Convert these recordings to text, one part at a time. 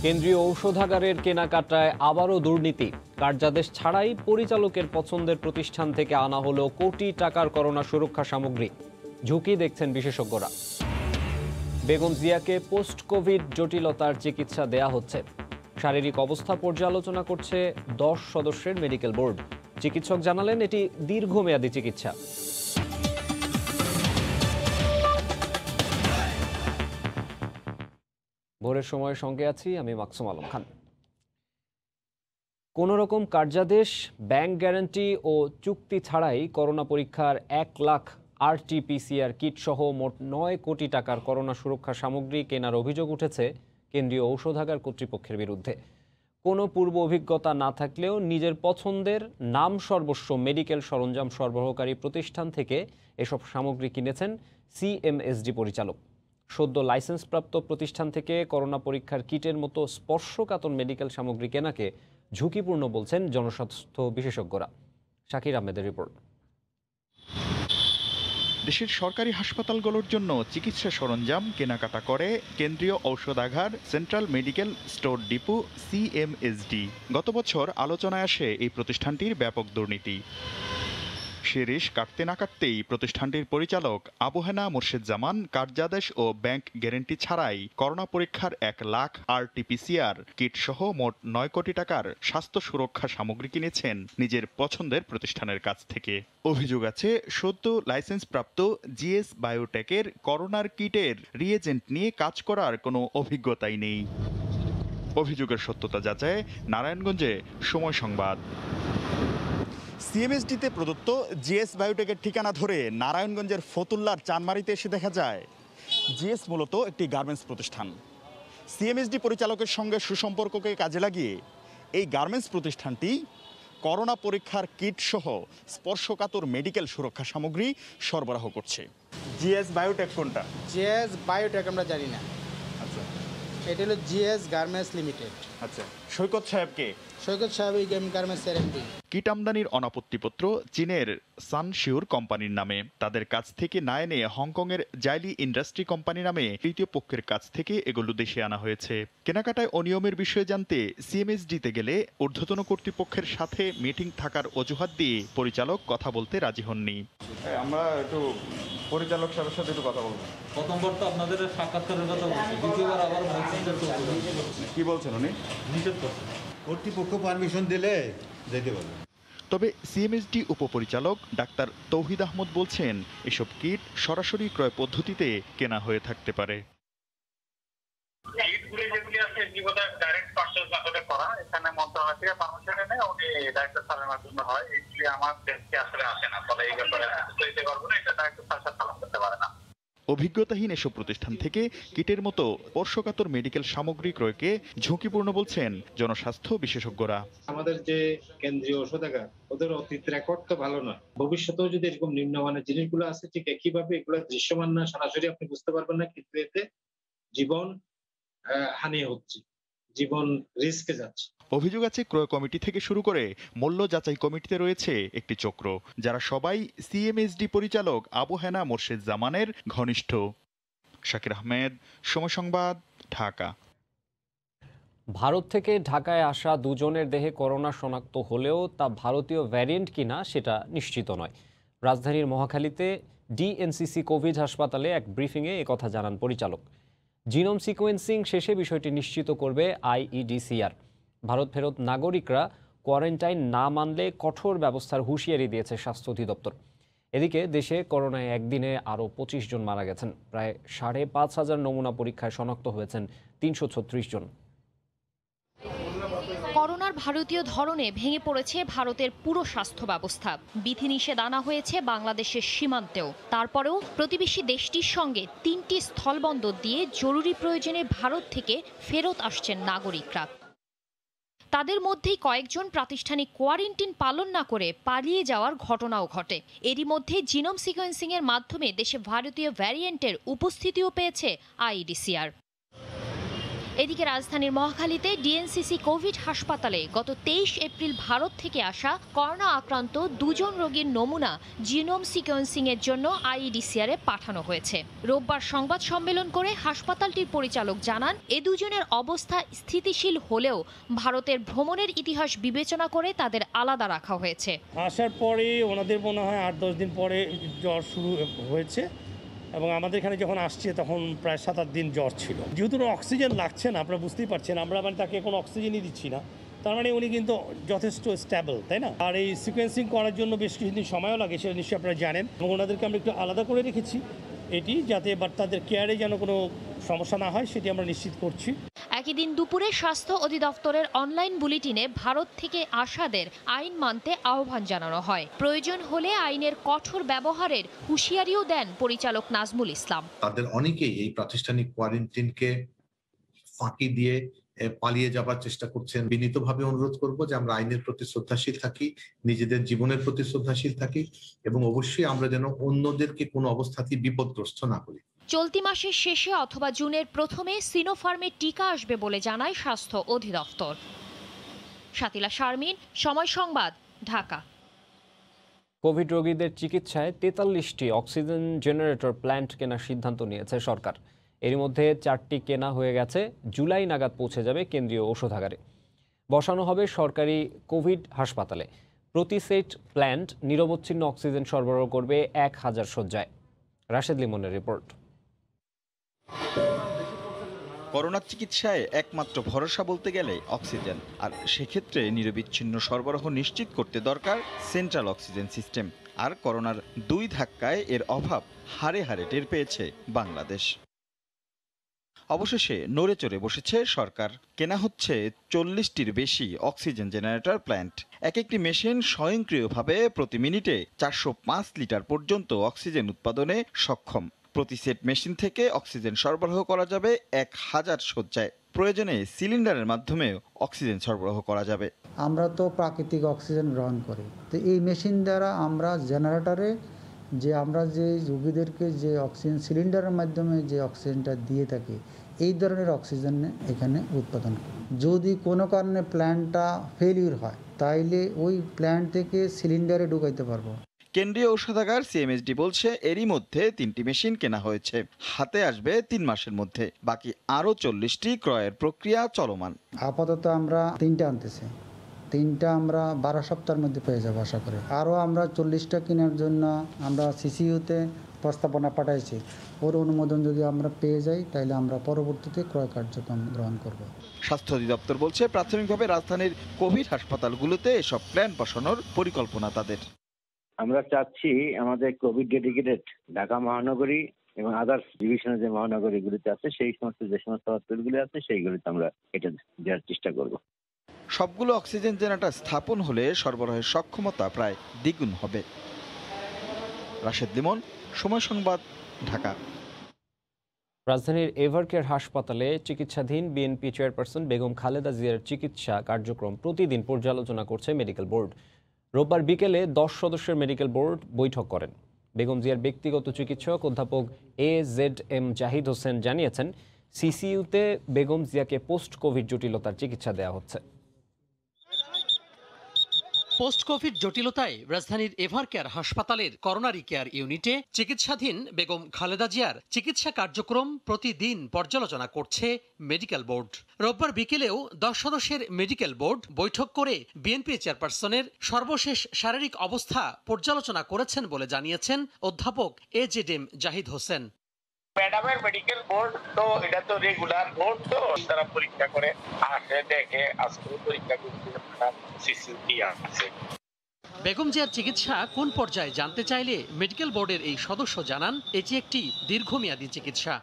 কেন্দ্রীয় ঔষধাগারের কেনাকাটায় আবারও দুর্নীতি। কার্যাদেশ ছাড়াই পরিচালকের পছন্দের প্রতিষ্ঠান থেকে আনা হলো কোটি টাকার করোনা সুরক্ষা সামগ্রী। ঝুঁকি দেখছেন বিশেষজ্ঞরা। বেগম জিয়াকে পোস্ট কোভিড জটিলতার চিকিৎসা দেয়া হচ্ছে। শারীরিক অবস্থা পর্যালোচনা করছে 10 সদস্যের মেডিকেল বোর্ড। চিকিৎসক জানালেন এটি দীর্ঘমেয়াদী চিকিৎসা। ভোরের সময় সঙ্গে আছি আমি মাকসুম আলম খান। কোন রকম কার্যাদেশ, ব্যাংক গ্যারান্টি ও চুক্তি ছাড়াই করোনা পরীক্ষার 1 লাখ RT-PCR কিট সহ মোট 9 কোটি টাকার করোনা সুরক্ষা সামগ্রী কেনার অভিযোগ উঠেছে কেন্দ্রীয় ঔষধাগার কর্তৃপক্ষের বিরুদ্ধে। কোনো পূর্ব অভিজ্ঞতা না থাকলেও নিজের পছন্দের নাম সর্বস্ব মেডিকেল সরঞ্জাম সরবরাহকারী প্রতিষ্ঠান থেকে এসব সামগ্রী কিনেছেন CMSD পরিচালক। সদ্য লাইসেন্সপ্রাপ্ত প্রতিষ্ঠান থেকে করোনা পরীক্ষার কিটের মতো স্পর্শকাতর মেডিকেল সামগ্রী কেনাকে ঝুঁকিপূর্ণ বলছেন জনস্বাস্থ্য বিশেষজ্ঞরা। শাকির আহমেদের রিপোর্ট। দেশের সরকারি হাসপাতালগুলোর জন্য চিকিৎসা সরঞ্জাম কেনাকাটা করে কেন্দ্রীয় ঔষধাগার central medical store depot CMSD। গত বছর আলোচনায় আসে এই প্রতিষ্ঠানটির ব্যাপক দুর্নীতি। শেরিশ কাটতে না কাটতেই প্রতিষ্ঠানটির পরিচালক আবু হেনা মোর্শেদ-জামান কার্যাদেশ ও ব্যাংক গ্যারান্টি ছাড়াই করোনা পরীক্ষার 1 লাখ RT-PCR কিট সহ মোট 9 কোটি টাকার স্বাস্থ্য সুরক্ষা সামগ্রী কিনেছেন নিজের পছন্দের প্রতিষ্ঠানের কাছ থেকে। অভিযোগ আছে সদ্য লাইসেন্সপ্রাপ্ত GS বায়োটেকের করোনার কিটের রিএজেন্ট নিয়ে কাজ করার কোনো অভিজ্ঞতাই নেই। অভিযোগের সত্যতা যাচাই নারায়ণগঞ্জে সময় সংবাদ। CMSDতে প্রদত্ত GS বায়োটেকের ঠিকানা ধরে নারায়ণগঞ্জের ফতুল্লার চানমারিতে এসে দেখা যায় GS মূলত একটি গার্মেন্টস প্রতিষ্ঠান। CMSD পরিচালকের সঙ্গে সুসম্পর্ককে কাজে লাগিয়ে এই গার্মেন্টস প্রতিষ্ঠানটি করোনা পরীক্ষার কিট সহ স্পর্শকাতর মেডিকেল সুরক্ষা সামগ্রী সরবরাহ করছে। GS বায়োটেক কোনটা? GS বায়োটেক আমরা জানি না। আচ্ছা, এটা হলো GS গার্মেন্টস লিমিটেড। আচ্ছা, সৈকত সাহেবকে? সৈকত সাহেব এই গার্মেন্টসের MD। কিট আমদানির অনাপত্তিপত্র চীনের সানশিউর কোম্পানির নামে, তাদের কাছ থেকে না এনে হংকংয়ের জাইলি ইন্ডাস্ট্রি কোম্পানি নামে তৃতীয় পক্ষের কাছ থেকে এগুলো দেশে আনা হয়েছে। কেনাকাটায় অনিয়মের বিষয়ে জানতে CMSDতে গেলে ঊর্ধ্বতন কর্তৃপক্ষের সাথে মিটিং থাকার অজুহাত দিয়ে পরিচালক কথা বলতে রাজি হননি। আমরা একটু পরিচালক সাহেবের সাথে একটু কথা বলবো। প্রথমবার তো আপনাদের সাক্ষাৎকারের কথা বলছি, দ্বিতীয়বার আবার কি বলছেন উনি? নিষেধ করছেন। কর্তৃপক্ষ পারমিশন দিলে যেতে পারবে। তবে CMSD উপপরিচালক ডাক্তার তৌহিদ আহমদ বলছেন এসব কিট সরাসরি ক্রয় পদ্ধতিতে কেনা হয়ে থাকতে পারে। অভিজ্ঞতাহীন এসব প্রতিষ্ঠান থেকে কিটের মতো স্পর্শকাতর মেডিকেল সামগ্রী ক্রয়কে ঝুঁকিপূর্ণ বলছেন জনস্বাস্থ্য বিশেষজ্ঞরা। আমাদের যে কেন্দ্রীয় ঔষধাগার, ওদের অতীত রেকর্ড তো ভালো নয়। ভবিষ্যতেও যদি এরকম নিম্নমানের জিনিসগুলো আছে, ঠিক একইভাবে এগুলো দৃশ্যমান না, সরাসরি আপনি বুঝতে পারবেন না, কিন্তু এতে জীবন হানি হচ্ছে, জীবন রিস্কে যাচ্ছে। অভিযোগ আছে ক্রয় কমিটি থেকে শুরু করে মূল্য যাচাই কমিটিতে রয়েছে একটি চক্র, যারা সবাই CMSD পরিচালক আবু হেনা মোর্শেদ-জামানের ঘনিষ্ঠ। শাকির আহমেদ, সময় সংবাদ, ঢাকা। ভারত থেকে ঢাকায় আসা দুজনের দেহে করোনা শনাক্ত হলেও তা ভারতীয় ভ্যারিয়েন্ট কিনা সেটা নিশ্চিত নয়। রাজধানীর মহাখালীতে DNCC কোভিড হাসপাতালে এক ব্রিফিংয়ে একথা জানান পরিচালক। জিনোম সিকোয়েন্সিং শেষে বিষয়টি নিশ্চিত করবে IEDCR। ভারত ফেরত নাগরিকরা কোয়ারেন্টাইন না মানলে কঠোর ব্যবস্থার হুঁশিয়ারি দিয়েছে স্বাস্থ্য অধিদপ্তর। এদিকে দেশে করোনায় একদিনে আরও 25 জন মারা গেছেন। প্রায় 5,500 নমুনা পরীক্ষায় শনাক্ত হয়েছেন 336 জন। করোনার ভারতীয় ধরনে ভেঙে পড়েছে ভারতের পুরো স্বাস্থ্য ব্যবস্থা। বিধিনিষেধ আনা হয়েছে বাংলাদেশের সীমান্তেও। তারপরেও প্রতিবেশী দেশটির সঙ্গে 3টি স্থলবন্দর দিয়ে জরুরি প্রয়োজনে ভারত থেকে ফেরত আসছেন নাগরিকরা। তাদের মধ্যেই কয়েকজন প্রাতিষ্ঠানিক কোয়ারেন্টিন পালন না করে পালিয়ে যাওয়ার ঘটনাও ঘটে। এরই মধ্যে জিনোম সিকোয়েন্সিংয়ের মাধ্যমে দেশে ভারতীয় ভ্যারিয়েন্টের উপস্থিতিও পেয়েছে IEDCR। এদিকে রাজধানীর মহাখালীতে ডিএনসিসি কোভিড হাসপাতালে গত 23 এপ্রিল ভারত থেকে আসা করোনা আক্রান্ত 2 জন রোগীর নমুনা জিনোম সিকোয়েন্সিং এর জন্য আইইডিসিআরে পাঠানো হয়েছে। রোববার সংবাদ সম্মেলন করে হাসপাতালটির পরিচালক জানান, এ দুজনের অবস্থা স্থিতিশীল হলেও ভারতের ভ্রমণের ইতিহাস বিবেচনা করে তাদের আলাদা রাখা হয়েছে। আসার পরে ওনাদের মনে হয় 8-10 দিন পরে জ্বর শুরু হয়েছে এবং আমাদের এখানে যখন আসছে তখন প্রায় 7-8 দিন জ্বর ছিল। যেহেতু অক্সিজেন লাগছে না, আপনারা বুঝতেই পারছেন, আমরা তাকে কোনো অক্সিজেনই দিচ্ছি না, তার মানে উনি কিন্তু যথেষ্ট স্টেবল, তাই না? আর এই সিকোয়েন্সিং করার জন্য বেশ কিছুদিন সময়ও লাগে, সেটা নিশ্চয়ই আপনারা জানেন, এবং ওনাদেরকে আমরা একটু আলাদা করে রেখেছি এটি যাতে তাদের কেয়ারে যেন কোনো সমস্যা না হয় সেটি আমরা নিশ্চিত করছি। একই দিন দুপুরে স্বাস্থ্য অধিদপ্তরের অনলাইন বুলেটিনে ভারত থেকে আসাদের আইন মানতে আহ্বান জানানো হয়। প্রয়োজন হলে আইনের কঠোর ব্যবহারের হুঁশিয়ারিও দেন পরিচালক নাজমুল ইসলাম। তাদের অনেকেই এই প্রাতিষ্ঠানিক কোয়ারেন্টিনকে ফাঁকি দিয়ে পালিয়ে যাবার চেষ্টা করছেন। বিনীতভাবে অনুরোধ করব যে আমরা আইনের প্রতি শ্রদ্ধাশীল থাকি, নিজেদের জীবনের প্রতি শ্রদ্ধাশীল থাকি এবং অবশ্যই আমরা যেন অন্যদেরকে কোনো অবস্থাতেই বিপদগ্রস্ত না করি। চলতি মাসের শেষে অথবা জুনের প্রথমে সিনোফার্মের টিকা আসবে বলে জানায় স্বাস্থ্য অধিদপ্তর। শাতিলা শারমিন, সময় সংবাদ, ঢাকা। কোভিড রোগীদের চিকিৎসায় 43টি অক্সিজেন জেনারেটর প্ল্যান্ট কেনার সিদ্ধান্ত নিয়েছে সরকার। এর মধ্যে 4টি কেনা হয়ে গেছে, জুলাই নাগাদ পৌঁছে যাবে কেন্দ্রীয় ঔষধাগারে। বসানো হবে সরকারি কোভিড হাসপাতালে। প্রতি সেট প্ল্যান্ট নিরবচ্ছিন্ন অক্সিজেন সরবরাহ করবে 1000 শয্যায়। রাশেদ লিমনের রিপোর্ট। করোনা চিকিৎসায় একমাত্র ভরসা বলতে গেলে অক্সিজেন, আর সেক্ষেত্রে নিরবিচ্ছিন্ন সরবরাহ নিশ্চিত করতে দরকার সেন্ট্রাল অক্সিজেন সিস্টেম। আর করোনার 2 ধাক্কায় এর অভাব হাড়ে হাড়ে টের পেয়েছে বাংলাদেশ। অবশেষে নড়ে চড়ে বসেছে সরকার। কেনা হচ্ছে 40টির বেশি অক্সিজেন জেনারেটর প্ল্যান্ট। এক একটি মেশিন স্বয়ংক্রিয়ভাবে প্রতি মিনিটে 405 লিটার পর্যন্ত অক্সিজেন উৎপাদনে সক্ষম। প্রতি সেট মেশিন থেকে অক্সিজেন সরবরাহ করা যাবে 1000 শয্যায়। প্রয়োজনে সিলিন্ডারের মাধ্যমে অক্সিজেন সরবরাহ করা যাবে। আমরা তো প্রাকৃতিক অক্সিজেন গ্রহণ করি, তো এই মেশিন দ্বারা আমরা জেনারেটরে আমরা যে রোগীদেরকে যে অক্সিজেন সিলিন্ডারের মাধ্যমে যে অক্সিজেনটা দিয়ে থাকি, এই ধরনের অক্সিজেন এখানে উৎপাদন করি। যদি কোনো কারণে প্ল্যান্টটা ফেলিউর হয় তাইলে ওই প্ল্যান্ট থেকে সিলিন্ডারে ঢুকাইতে পারবো। কেন্দ্রীয় ঔষধাগার সিএমএসডি বলছে এরই মধ্যে 3টি মেশিন কেনা হয়েছে, হাতে আসবে 3 মাসের মধ্যে। বাকি আরও 40টি ক্রয়ের প্রক্রিয়া চলমান। আপাতত আমরা 3টা আনতেছি, 3টা আমরা 12 সপ্তাহের মধ্যে পেয়ে যাবো আশা করি। আরও আমরা 40টা কেনার জন্য আমরা সিসিইউতে প্রস্তাবনা পাঠাইছি। ওর অনুমোদন যদি আমরা পেয়ে যাই তাহলে আমরা পরবর্তীতে ক্রয় কার্যক্রম গ্রহণ করব। স্বাস্থ্য অধিদপ্তর বলছে প্রাথমিকভাবে রাজধানীর কোভিড হাসপাতালগুলোতে এসব প্ল্যান বসানোর পরিকল্পনা তাদের। আমরা চাচ্ছি আমাদের কোভিড ডেডিকেটেড ঢাকা মহানগরী এবং আদার্স ডিভিশনের যে মহানগরীগুলিতে আছে সেই সমস্ত যে সমস্ত হসপিটালগুলি আছে সেইগুলিতে আমরা এটা দেওয়ার চেষ্টা করব। সবগুলো অক্সিজেন জেনারেটর স্থাপন হলে সরবরাহের সক্ষমতা প্রায় দ্বিগুণ হবে। রাশেদ লিমন, সময় সংবাদ, ঢাকা। রাজধানীর এভারকেয়ার হাসপাতালে চিকিৎসাধীন বিএনপি চেয়ারপারসন বেগম খালেদা জিয়ার চিকিৎসা কার্যক্রম প্রতিদিন পর্যালোচনা করছে মেডিকেল বোর্ড। রোববার বিকেলে 10 সদস্যের মেডিকেল বোর্ড বৈঠক করেন। বেগম জিয়ার ব্যক্তিগত চিকিৎসক অধ্যাপক AZM জাহিদ হোসেন জানিয়েছেন, সিসিইউতে বেগম জিয়াকে পোস্ট কোভিড জটিলতার চিকিৎসা দেওয়া হচ্ছে। পোস্ট কোভিড জটিলতায় রাজধানীর এভারকেয়ার হাসপাতালের করোনারি কেয়ার ইউনিটে চিকিৎসাধীন বেগম খালেদা জিয়ার চিকিৎসা কার্যক্রম প্রতিদিন পর্যালোচনা করছে মেডিকেল বোর্ড। রোববার বিকেলেও 10 সদস্যের মেডিকেল বোর্ড বৈঠক করে বিএনপি চেয়ারপারসনের সর্বশেষ শারীরিক অবস্থা পর্যালোচনা করেছেন বলে জানিয়েছেন অধ্যাপক AZM জাহিদ হোসেন। ম্যাডামের মেডিকেল বোর্ড তো এটা তো রেগুলার বোর্ড, তো তারা পরীক্ষা করে আসে, দেখে আজকে পরীক্ষা করতে সিসিটি আছে। বেগম জিয়ার চিকিৎসা কোন পর্যায়ে জানতে চাইলে মেডিকেল বোর্ডের এই সদস্য জানান, এটি একটি দীর্ঘমেয়াদী চিকিৎসা।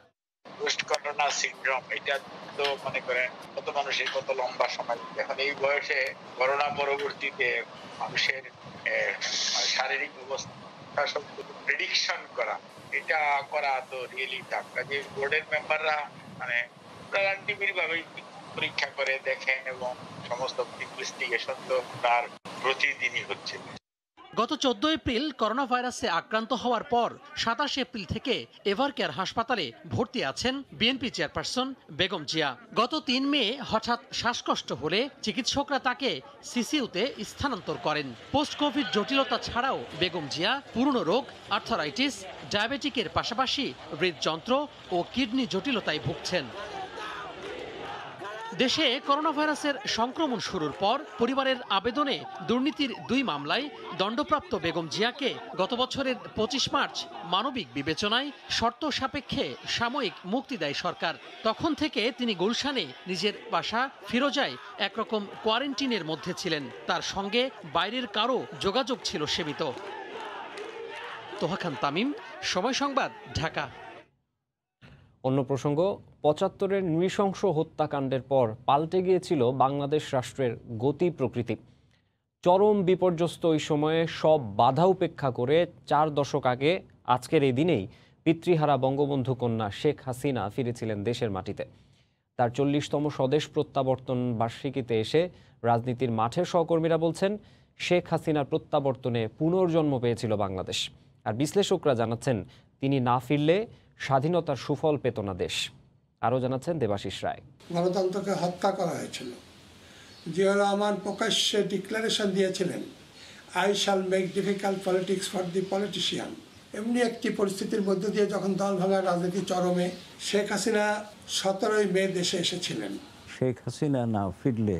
পোস্ট করোনা সিনড্রোম, এটা তো মনে করেন কত মানুষের কত লম্বা সময়, এখন এই বয়সে করোনা পরবর্তীতে মানুষের শারীরিক অবস্থা সব প্রেডিকশন করা, এটা করা তো রিয়েলি টাফ। কাজে বোর্ডের মেম্বাররা মানে প্রিভেন্টিভ ভাবে পরীক্ষা করে দেখেন এবং সমস্ত ইনভেস্টিগেশন তো তার প্রতিদিনই হচ্ছে। গত 14 এপ্রিল করোনা ভাইরাসে আক্রান্ত হওয়ার পর 27 এপ্রিল থেকে এভারকেয়ার হাসপাতালে ভর্তি আছেন বিএনপি চেয়ারপারসন বেগম জিয়া। গত 3 মে হঠাৎ শ্বাসকষ্ট হলে চিকিৎসকরা তাকে সিসিইউতে স্থানান্তর করেন। পোস্ট কোভিড জটিলতা ছাড়াও বেগম জিয়া পুরনো রোগ, আর্থারাইটিস, ডায়াবেটিকের পাশাপাশি হৃদযন্ত্র ও কিডনি জটিলতায় ভুগছেন। দেশে করোনা ভাইরাসের সংক্রমণ শুরুর পর পরিবারের আবেদনে দুর্নীতির 2 মামলায় দণ্ডপ্রাপ্ত বেগম জিয়াকে গত বছরের 25 মার্চ মানবিক বিবেচনায় শর্ত সাপেক্ষে সাময়িক মুক্তি দেয় সরকার। তখন থেকে তিনি গুলশানে নিজের বাসা ফিরোজায় একরকম কোয়ারেন্টিনের মধ্যে ছিলেন। তার সঙ্গে বাইরের কারো যোগাযোগ ছিল সীমিত। তোহা খান তামিম, সময় সংবাদ, ঢাকা। অন্য প্রসঙ্গ, 75-এর নৃশংস হত্যাকাণ্ডের পর পাল্টে গিয়েছিল বাংলাদেশ রাষ্ট্রের গতি প্রকৃতি। চরম বিপর্যস্ত ওই সময়ে সব বাধা উপেক্ষা করে 4 দশক আগে আজকের এই দিনেই পিতৃহারা বঙ্গবন্ধু কন্যা শেখ হাসিনা ফিরেছিলেন দেশের মাটিতে। তার 40তম স্বদেশ প্রত্যাবর্তন বার্ষিকীতে এসে রাজনীতির মাঠের সহকর্মীরা বলছেন, শেখ হাসিনার প্রত্যাবর্তনে পুনর্জন্ম পেয়েছিল বাংলাদেশ। আর বিশ্লেষকরা জানাচ্ছেন, তিনি না ফিরলে স্বাধীনতার সুফল পেত না দেশ। আরও জানাচ্ছেন দেবাশিস রায়। গণতন্ত্রকে হত্যা করা হয়েছিল। জিয়া রহমান প্রকাশ্যে ডিক্লারেশন দিয়েছিলেন, I shall make difficult politics for the politician. এমনি একটি পরিস্থিতির মধ্য দিয়ে যখন দল ভাঙার রাজনীতি চরমে, শেখ হাসিনা 17ই মে দেশে এসেছিলেন। শেখ হাসিনা না ফিরলে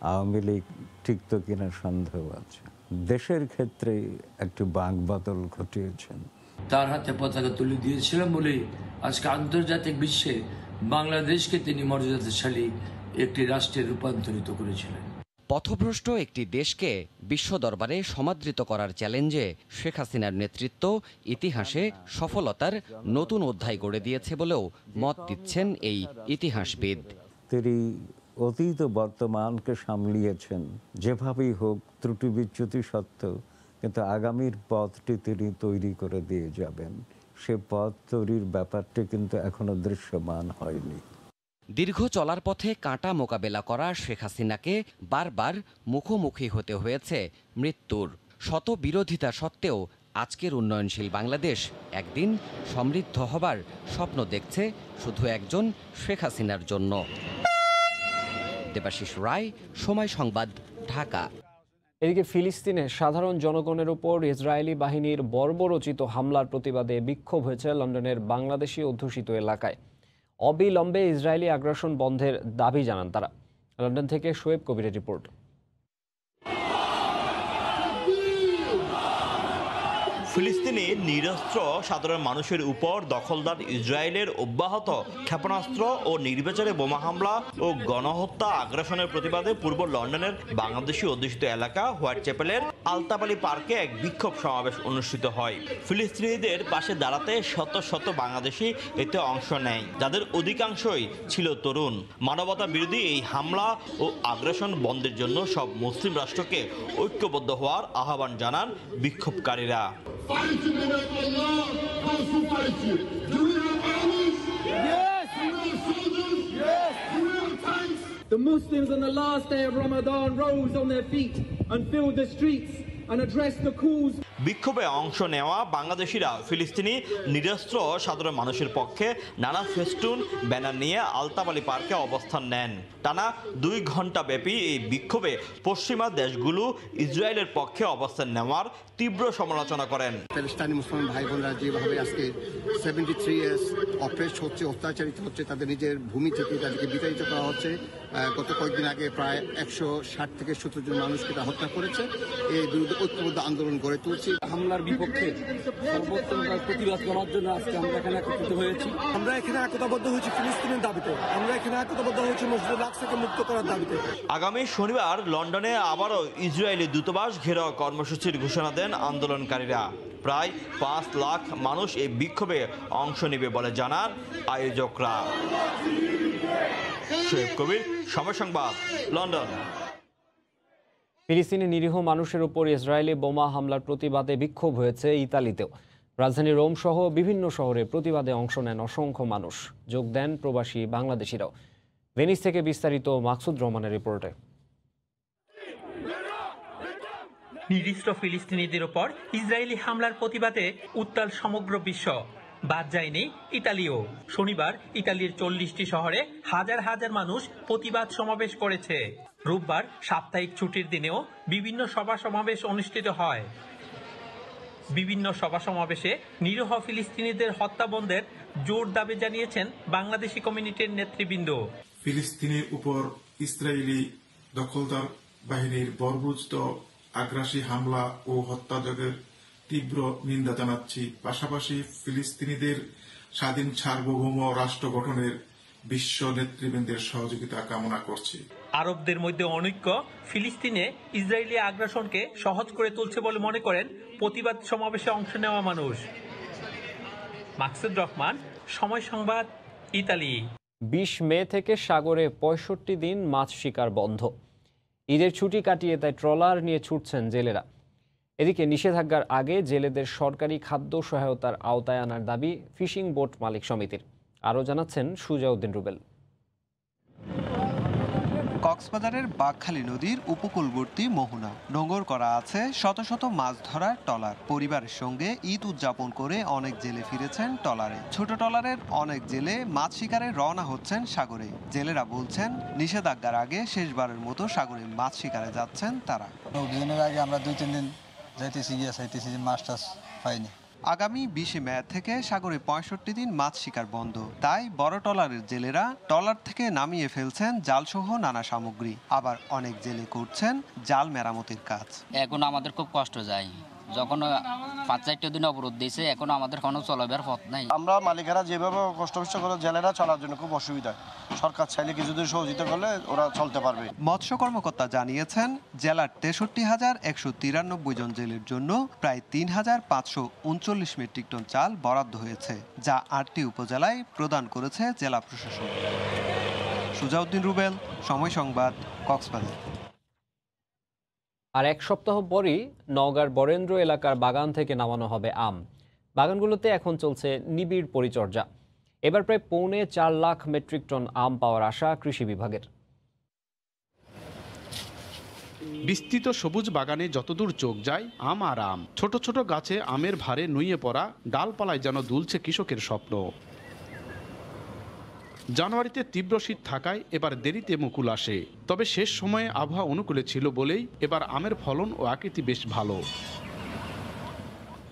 আওয়ামী লীগ টিকত কিনা সন্দেহ আছে। দেশের ক্ষেত্রে একটি বাঁকবাদল ঘটিয়েছেন। তার হাতে পতাকা তুলে দিয়েছিলাম বলেই আজকে আন্তর্জাতিক বিশ্বে বাংলাদেশকে তিনি মর্যাদাশালী একটি রাষ্ট্রে রূপান্তরিত করেছিলেন। পথভ্রষ্ট একটি দেশকে বিশ্ব দরবারে সমাদৃত করার চ্যালেঞ্জে শেখ হাসিনার নেতৃত্ব ইতিহাসে সফলতার নতুন অধ্যায় গড়ে দিয়েছে বলেও মত দিচ্ছেন এই ইতিহাসবিদ। তিনি অতীত বর্তমানকে সামলিয়েছেন, যেভাবেই হোক ত্রুটি বিচ্যুতি সত্ত্বেও, কিন্তু আগামীর পথটি তিনি তৈরি করে দিয়ে যাবেন। সে পথ তৈরির ব্যাপারটি কিন্তু এখনো দৃশ্যমান হয়নি। দীর্ঘ চলার পথে কাঁটা মোকাবেলা করা শেখ হাসিনাকে বারবার মুখোমুখি হতে হয়েছে মৃত্যুর। শত বিরোধিতা সত্ত্বেও আজকের উন্নয়নশীল বাংলাদেশ একদিন সমৃদ্ধ হবার স্বপ্ন দেখছে শুধু একজন শেখ হাসিনার জন্য। দেবাশিস রায়, সময় সংবাদ, ঢাকা। এদিকে ফিলিস্তিনে সাধারণ জনগণের উপর ইসরায়েলি বাহিনীর বর্বরোচিত হামলার প্রতিবাদে বিক্ষোভ হয়েছে লন্ডনের বাংলাদেশি অধ্যুষিত এলাকায়। অবিলম্বে ইসরায়েলি আগ্রাসন বন্ধের দাবি জানান তারা। লন্ডন থেকে শোয়েব কবিরের রিপোর্ট। ফিলিস্তিনে নিরস্ত্র সাধারণ মানুষের উপর দখলদার ইসরায়েলের অব্যাহত ক্ষেপণাস্ত্র ও নির্বিচারে বোমা হামলা ও গণহত্যা আগ্রাসনের প্রতিবাদে পূর্ব লন্ডনের বাংলাদেশি অধ্যুষিত এলাকা হোয়াইট চ্যাপেলের আলতাবালি পার্কে এক বিক্ষোভ সমাবেশ অনুষ্ঠিত হয়। ফিলিস্তিনিদের পাশে দাঁড়াতে শত শত বাংলাদেশি এতে অংশ নেয়, যাদের অধিকাংশই ছিল তরুণ। মানবতা বিরোধী এই হামলা ও আগ্রাসন বন্ধের জন্য সব মুসলিম রাষ্ট্রকে ঐক্যবদ্ধ হওয়ার আহ্বান জানান বিক্ষোভকারীরা। The Muslims on the last day of Ramadan rose on their feet and filled the streets and addressed the calls. বিক্ষোভে অংশ নেওয়া বাংলাদেশিরা ফিলিস্তিনি নিরস্ত্র সাধারণ মানুষের পক্ষে নানা ফেস্টুন ব্যানার নিয়ে আলতাবালি পার্কে অবস্থান নেন। টানা 2 ঘন্টা ব্যাপী এই বিক্ষোভে পশ্চিমা দেশগুলো ইসরায়েলের পক্ষে অবস্থান নেওয়ার তীব্র সমালোচনা করেন। প্যালেস্টাইনি মুসলমান ভাই বোনরা যেভাবে আজকে 73 ইয়ার্স অপ্রেসড হচ্ছে, অত্যাচারিত হচ্ছে, তাদের নিজের ভূমি থেকে তাদেরকে বিতাড়িত করা হচ্ছে। গত কয়েকদিন আগে প্রায় 160 থেকে 70 জন মানুষকে হত্যা করেছে। এই বিরুদ্ধে ঐক্যবদ্ধ আন্দোলন গড়ে তুলছে। হামলার বিপক্ষে সর্বোচ্চ প্রতিবাদ করার জন্য আজকে আমরা এখানে একত্রিত হয়েছি। আমরা এখানে একতাবদ্ধ হয়েছি ফিলিস্তিনের দাবিতে। আমরা এখানে একতাবদ্ধ হয়েছি মসজিদুল আকসাকে মুক্ত করার দাবিতে। আগামী শনিবার লন্ডনে আবারও ইসরায়েলি দূতাবাস ঘেরাও কর্মসূচির ঘোষণা দেন আন্দোলনকারীরা। প্রায় 5 লাখ মানুষ এই বিক্ষোভে অংশ নেবে বলে জানান আয়োজকরা। শোয়েব কবির, সময় সংবাদ, লন্ডন। ফিলিস্তিনি নিরীহ মানুষের উপর ইসরায়েলি বোমা হামলার প্রতিবাদে বিক্ষোভ হয়েছে ইতালিতেও। রাজধানী রোম সহ বিভিন্ন শহরে প্রতিবাদে অংশ নেন অসংখ্য মানুষ। যোগ দেন প্রবাসী বাংলাদেশিরাও। ভেনিস থেকে বিস্তারিত মাকসুদ রহমানের রিপোর্টে। নিরস্ত্র ফিলিস্তিনিদের উপর ইসরায়েলি হামলার প্রতিবাদে উত্তাল সমগ্র বিশ্ব। বাদ যায়নি ইতালিও। শনিবার ইতালির 40টি শহরে হাজার হাজার মানুষ প্রতিবাদ সমাবেশ করেছে। রোববার সাপ্তাহিক ছুটির দিনেও বিভিন্ন সভা সমাবেশ অনুষ্ঠিত হয়। বিভিন্ন সভা সমাবেশে নিরীহ ফিলিস্তিনিদের হত্যা বন্ধের জোর দাবি জানিয়েছেন বাংলাদেশি কমিউনিটির নেতৃবৃন্দ। ফিলিস্তিনের উপর ইসরায়েলি দখলদার বাহিনীর বর্বরোচিত আগ্রাসী হামলা ও হত্যাযজ্ঞের তীব্র নিন্দা জানাচ্ছি। পাশাপাশি ফিলিস্তিনিদের স্বাধীন সার্বভৌম রাষ্ট্র গঠনের বিশ্ব নেতৃবৃন্দের সহযোগিতা কামনা করছি। আরবদের মধ্যে অনৈক্য ফিলিস্তিনে ইসরায়েলি আগ্রাসনকে সহজ করে তুলছে বলে মনে করেন প্রতিবাদ সমাবেশে অংশ নেওয়া মানুষ। মাকসুদ রহমান, সময় সংবাদ, ইতালি। 20 মে থেকে সাগরে 65 দিন মাছ শিকার বন্ধ। ঈদের ছুটি কাটিয়ে তাই ট্রলার নিয়ে ছুটছেন জেলেরা। এদিকে নিষেধাজ্ঞার আগে জেলেদের সরকারি খাদ্য সহায়তার আওতায় আনার দাবি ফিশিং বোট মালিক সমিতির। আরও জানাচ্ছেন সুজাউদ্দিন রুবেল। কক্সবাজারের বাঘখালী নদীর উপকূলবর্তী মোহনা নোঙর করা আছে শত শত মাছ ধরার ট্রলার। পরিবারের সঙ্গে ঈদ উদযাপন করে অনেক জেলে ফিরেছেন ট্রলারে। ছোট ট্রলারের অনেক জেলে মাছ শিকারে রওনা হচ্ছেন সাগরে। জেলেরা বলছেন নিষেধাজ্ঞার আগে শেষবারের মতো সাগরে মাছ শিকারে যাচ্ছেন তারা। দিনের আগে আমরা 2-3 দিন যাইতেছি মাছ টাছ পাইনি। আগামী 20 মে থেকে সাগরে 65 দিন মাছ শিকার বন্ধ। তাই বড় ট্রলারের জেলেরা ট্রলার থেকে নামিয়ে ফেলছেন জালসহ নানা সামগ্রী। আবার অনেক জেলে করছেন জাল মেরামতির কাজ। এখন আমাদের খুব কষ্ট যায়, যখন 5-4 দিন অবরোধ দিয়েছে, এখন আমাদের কোনো চলাবার পথ নাই। আমরা মালিকেরা যেভাবে কষ্ট করে জেলেরা চলার জন্য খুব অসুবিধা। সরকার চাইলে কিছুদিন সহযোগিতা করলে ওরা চলতে পারবে। মৎস্য কর্মকর্তা জানিয়েছেন জেলার 63,193 জন জেলের জন্য প্রায় 3,539 মেট্রিক টন চাল বরাদ্দ হয়েছে, যা 8টি উপজেলায় প্রদান করেছে জেলা প্রশাসন। সুজাউদ্দিন রুবেল, সময় সংবাদ, কক্সবাজার। আর এক সপ্তাহ পরই নওগাঁর বরেন্দ্র এলাকার বাগান থেকে নামানো হবে আম। বাগানগুলোতে এখন চলছে নিবিড় পরিচর্যা। এবার প্রায় 4.25 লাখ মেট্রিক টন আম পাওয়ার আশা কৃষি বিভাগের। বিস্তৃত সবুজ বাগানে যতদূর চোখ যায় আম আর আম। ছোট ছোট গাছে আমের ভারে নুয়ে পড়া ডালপালায় যেন দুলছে কৃষকের স্বপ্ন। জানুয়ারিতে তীব্র শীত থাকায় এবার দেরিতে মুকুল আসে। তবে শেষ সময়ে আবহাওয়া অনুকূলে ছিল বলেই এবার আমের ফলন ও আকৃতি বেশ ভালো।